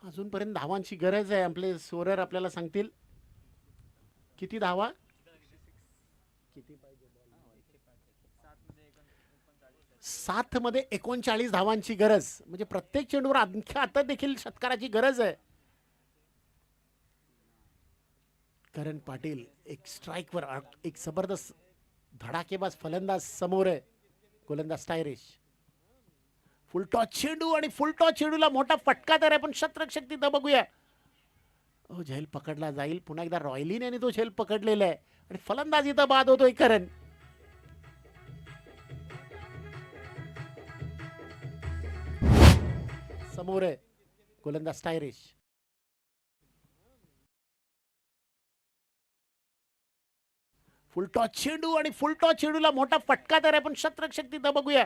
अजूनपर्यंत धावांची गरज आहे. आपले स्कोरर आपल्याला सांगतील किती धावा. किती पाहिजे. 7 मध्ये 39 धावांची गरज म्हणजे प्रत्येक चेंडूवर आणखी आता देखील षटकाराची गरज आहे. करण पाटील एक स्ट्राईकवर एक जबरदस्त धडाकेबाज फलंदाज समोर आहे. गोलंदाज स्टायरिश फुल टॉस चेंडू आणि फुल टॉस चेंडूला मोठा फटका तर आहे पण शतरक्षक तिथं बघूया. झेल पकडला जाईल. पुन्हा एकदा रॉयलीन यांनी तो झेल पकडलेला आहे आणि फलंदाज इथं बाद होतोय करण. समोर आहे गोलंदाज स्टायरिश. फुल टॉस चेंडू आणि फुल टॉस चेंडूला मोठा फटका तर आहे पण शतरक्षक तिथं बघूया.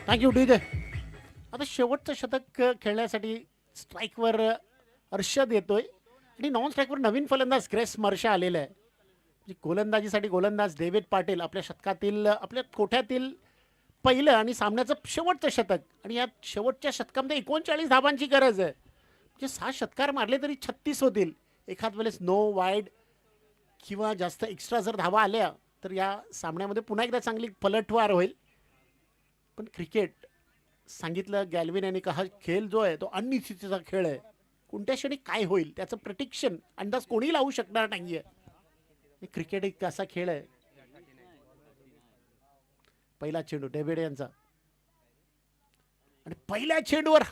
Thank you DJ. आता शेवटचं शतक खेळण्यासाठी स्ट्राईकवर अर्षद येतोय आणि नॉन स्ट्राईकवर नवीन फलंदाज ग्रेस मार्शा आलेला आहे. म्हणजे गोलंदाजीसाठी गोलंदाज डेव्हिड पाटील आपल्या शतकातील आपल्या कोठ्यातील पहिलं आणि सामन्याचं शेवटचं शतक आणि या शेवटच्या शतकामध्ये 39 धावांची गरज आहे. म्हणजे 6 षटकार मारले तरी 36 होतील. एखाद वेळेस नो वाईड किंवा जास्त एक्स्ट्रा जर धावा आल्या तर या सामन्यामध्ये पुन्हा एकदा चांगली पलटवार होईल. पण क्रिकेट सांगितलं गॅल्विन यांनी का हा खेळ जो आहे तो अनिश्चिततेचा खेळ आहे. कोणत्या क्षणी काय होईल त्याचं प्रेडिक्शन अंदाज कोणी लावू शकणार नाहीये. क्रिकेट एक असा खेळ आहे. पहिला चेंडू डेव्हिड यांचा आणि पहिल्या चेंडूवर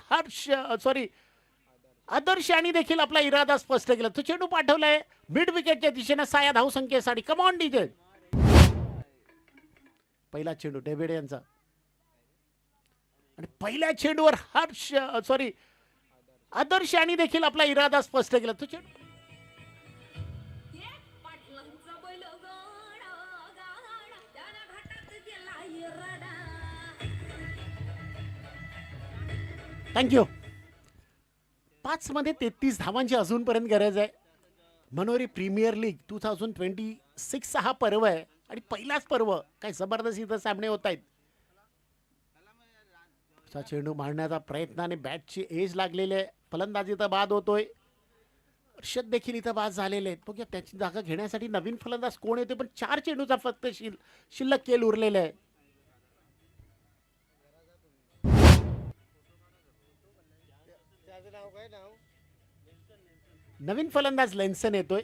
आदर्श यांनी देखील आपला इरादा स्पष्ट केला. तो चेंडू पाठवलाय मिड विकेटच्या दिशेने 6 धाव संख्येसाठी. Come on DJ. पहिला चेंडू डेव्हिड यांचा आणि पहिल्या चेंडूवर आदर्श यांनी देखील आपला इरादा स्पष्ट केला. तो चेंडू थँक्यू. 5 मध्ये 33 धावांची अजूनपर्यंत गरज आहे. मनोरी प्रीमियर लीग 2026 हा पर्व आहे आणि पहिलाच पर्व काय जबरदस्त इथं सामने होत आहेत. चेंडू मारण्याचा प्रयत्न आणि बॅटची एज लागलेली आहे. फलंदाजी इथं बाद होतोय. अर्षद देखील इथं बाद झालेले आहेत. बघूया त्याची जागा घेण्यासाठी नवीन फलंदाज कोण येते पण 4 चेंडूचा फक्त शिल्लक केल उरलेला आहे. नवीन फलंदाज लेन्सन येतोय.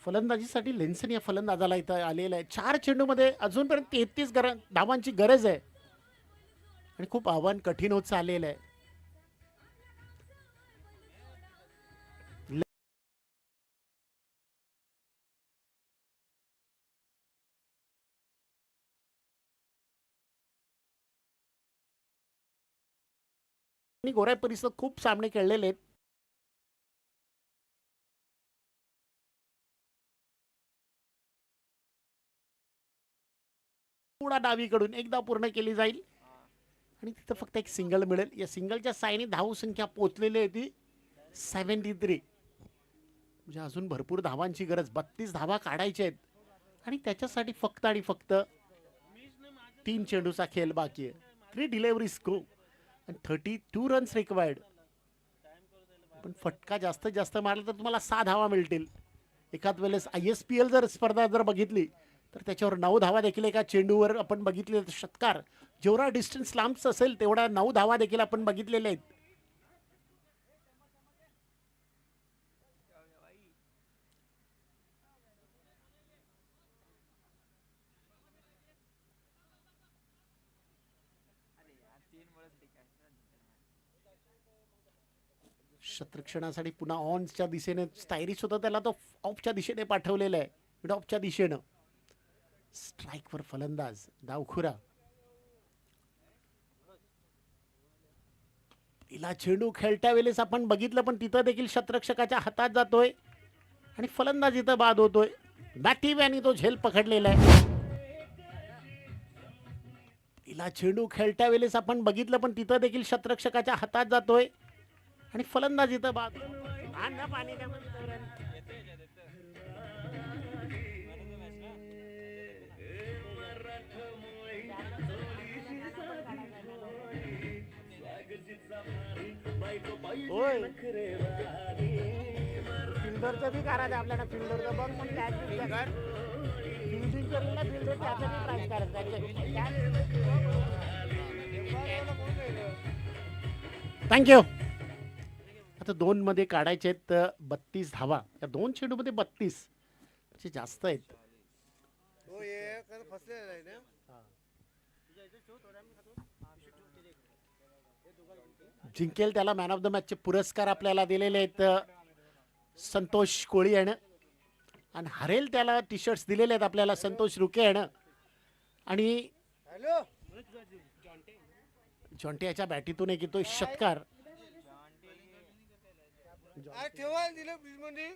फलंदाजीसाठी लेन्सन या फलंदाजाला इथं आलेला आहे. 4 चेंडूमध्ये अजूनपर्यंत 33 धावांची गरज आहे आणि खूप आव्हान कठीण होत चाललेलं आहे. गोऱ्या परिसरात खूप सामने खेळलेले आहेत. पुढा डावीकडून एकदा पूर्ण केली जाईल आणि तिथं फक्त एक सिंगल मिळेल. या सिंगलच्या साईने धाव संख्या पोहोचलेली आहे ती 73. म्हणजे अजून भरपूर धावांची गरज. 32 धावा काढायच्या आहेत आणि त्याच्यासाठी फक्त आणि फक्त 3 चेंडूचा खेळ बाकी आहे. 3 डिलेव्हरीज गो आणि 32 रन्स रिक्वायर्ड. पण फटका जास्तीत जास्त मारला तर तुम्हाला 6 धावा मिळतील. एखाद वेळेस ISPL जर स्पर्धा जर बघितली तर त्याच्यावर 9 धावा देखील एका चेंडूवर आपण बघितले. षटकार जेवढा डिस्टन्स लांबच असेल तेवढा 9 धावा देखील आपण बघितलेल्या आहेत. शतरक्षणासाठी पुन्हा ऑनच्या दिशेने स्टायरिश होता, त्याला तो ऑफच्या दिशेने पाठवलेला आहे. मिड ऑफच्या दिशेनं स्ट्राईकवर फलंदाज डावखुरा. तिला चेंडू खेळत्या वेळेस आपण बघितलं पण तिथं देखील शतरक्षकाच्या हातात जातोय आणि फलंदाज इथं बाद होतोय. मॅटिव यांनी तो झेल पकडलेला आहे. तिला चेंडू खेळत्या वेळेस आपण बघितलं पण तिथं देखील शतरक्षकाच्या हातात जातोय आणि फलंदाज इथं बाद. फिल्डरचं बी करायचं आपल्याला. फिल्डरचं बघ पण फिल्डिंग करेल ना फिल्डर त्याचं बी प्राईज करायचं. थँक्यू. आता 2 मध्ये काढायचे आहेत 32 धावा. या 2 चेंडू मध्ये 32 म्हणजे जास्त आहेत. हो ये कारण फसलेला आहे ना. जिंकेल त्याला मॅन ऑफ द मॅचचे पुरस्कार आपल्याला दिलेले आहेत संतोष कोळी यानं आणि हरेल त्याला टी शर्ट्स दिलेले आहेत आपल्याला संतोष रुके यानं. आणि हॅलो जॉन्टे याच्या बॅटीतून एक येतोय षटकार. आज ठेवायला दिलं फ्रीज मध्ये.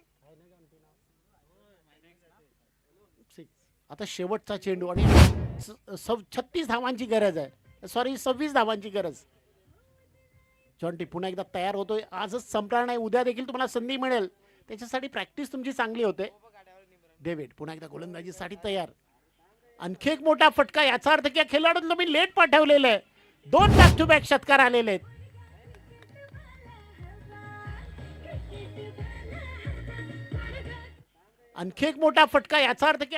आता शेवटचा चेंडू आणि 36 धावांची गरज आहे. सॉरी 26 धावांची गरज. जॉन्टी पुन्हा एकदा तयार होतोय. आजच संपणार नाही, उद्या देखील तुम्हाला संधी मिळेल. त्याच्यासाठी प्रॅक्टिस तुमची चांगली होते. डेव्हिड पुन्हा एकदा गोलंदाजीसाठी तयार. आणखी एक मोठा फटका. याचा अर्थ की या खेळाडूंना तुम्ही लेट पाठवलेलं आहे. 2 बॅक टू बॅक षटकार आलेले आहेत. आणखी एक मोठा फटका. याचा अर्थ की